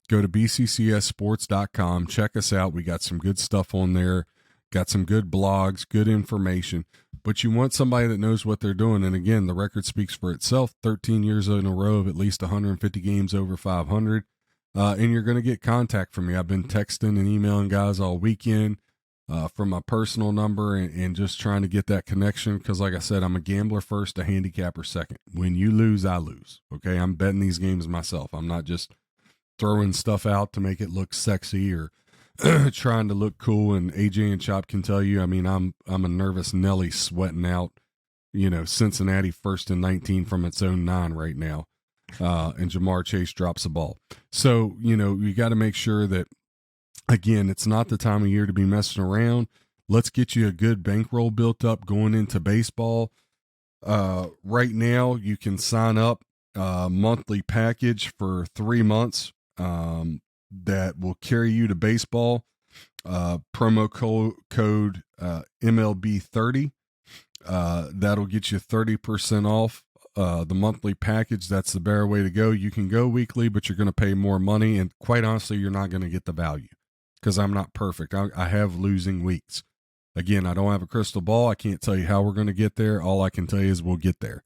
Go to bccsports.com. Check us out. We got some good stuff on there. got some good blogs, good information, but you want somebody that knows what they're doing. And again, the record speaks for itself. 13 years in a row of at least 150 games over 500. And you're going to get contact from me. I've been texting and emailing guys all weekend from my personal number and just trying to get that connection. Because like I said, I'm a gambler first, a handicapper second. When you lose, I lose. Okay, I'm betting these games myself. I'm not just throwing stuff out to make it look sexy or trying to look cool. And AJ and Chop can tell you, I mean, I'm a nervous Nelly sweating out, Cincinnati 1st and 19 from its own 9 right now. And Jamar Chase drops the ball. So, you got to make sure that, again, it's not the time of year to be messing around. Let's get you a good bankroll built up going into baseball. Right now, you can sign up a monthly package for 3 months that will carry you to baseball. Promo code MLB30. That'll get you 30% off the monthly package. That's the better way to go. You can go weekly, but you're going to pay more money. And quite honestly, you're not going to get the value because I'm not perfect. I have losing weeks. Again, I don't have a crystal ball. I can't tell you how we're going to get there. All I can tell you is we'll get there.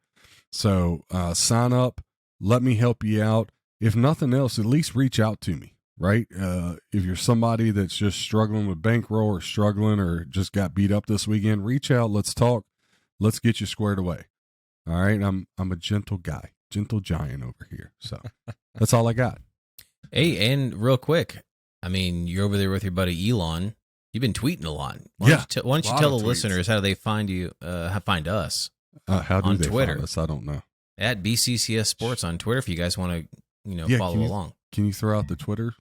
So sign up. Let me help you out. If nothing else, at least reach out to me, right? If you're somebody that's just struggling with bankroll or struggling or just got beat up this weekend, reach out. Let's talk. Let's get you squared away. All right. I'm a gentle guy, gentle giant over here. So that's all I got. Hey, and real quick, I mean, you're over there with your buddy Elon. You've been tweeting a lot. Why don't you tell the listeners how do they find you? Find us? How do on they Twitter? find us? I don't know. At BCCS Sports on Twitter if you guys want to follow along. Can you throw out the Twitter?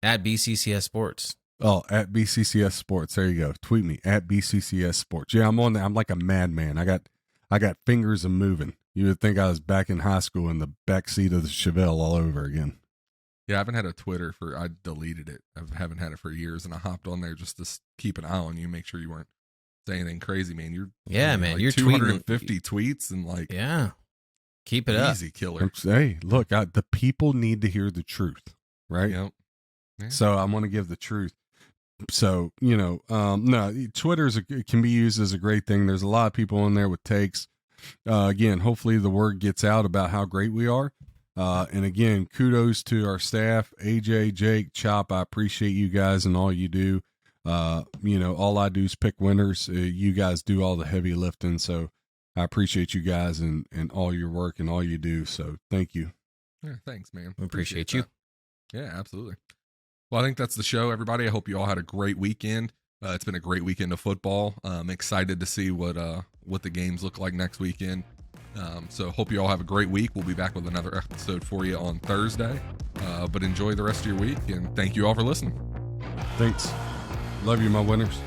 At BCCS Sports. Oh, at BCCS Sports. There you go. Tweet me at BCCS Sports. Yeah, I'm on there. I'm like a madman. I got fingers and moving. You would think I was back in high school in the back seat of the Chevelle all over again. Yeah, I haven't had a Twitter I deleted it. I haven't had it for years, and I hopped on there just to keep an eye on you, make sure you weren't saying anything crazy, man. You're you're 250 tweets and keep it up. Easy killer. Hey, look, the people need to hear the truth, right? Yep. Yeah. So I want to give the truth. So, no, Twitter can be used as a great thing. There's a lot of people in there with takes. Again, hopefully the word gets out about how great we are. And again, kudos to our staff, AJ, Jake, Chop. I appreciate you guys and all you do. All I do is pick winners. You guys do all the heavy lifting. So I appreciate you guys and all your work and all you do. So thank you. Yeah, thanks, man. We appreciate you. Yeah, absolutely. Well, I think that's the show, everybody. I hope you all had a great weekend. It's been a great weekend of football. I'm excited to see what the games look like next weekend. So hope you all have a great week. We'll be back with another episode for you on Thursday. But enjoy the rest of your week, and thank you all for listening. Thanks. Love you, my winners.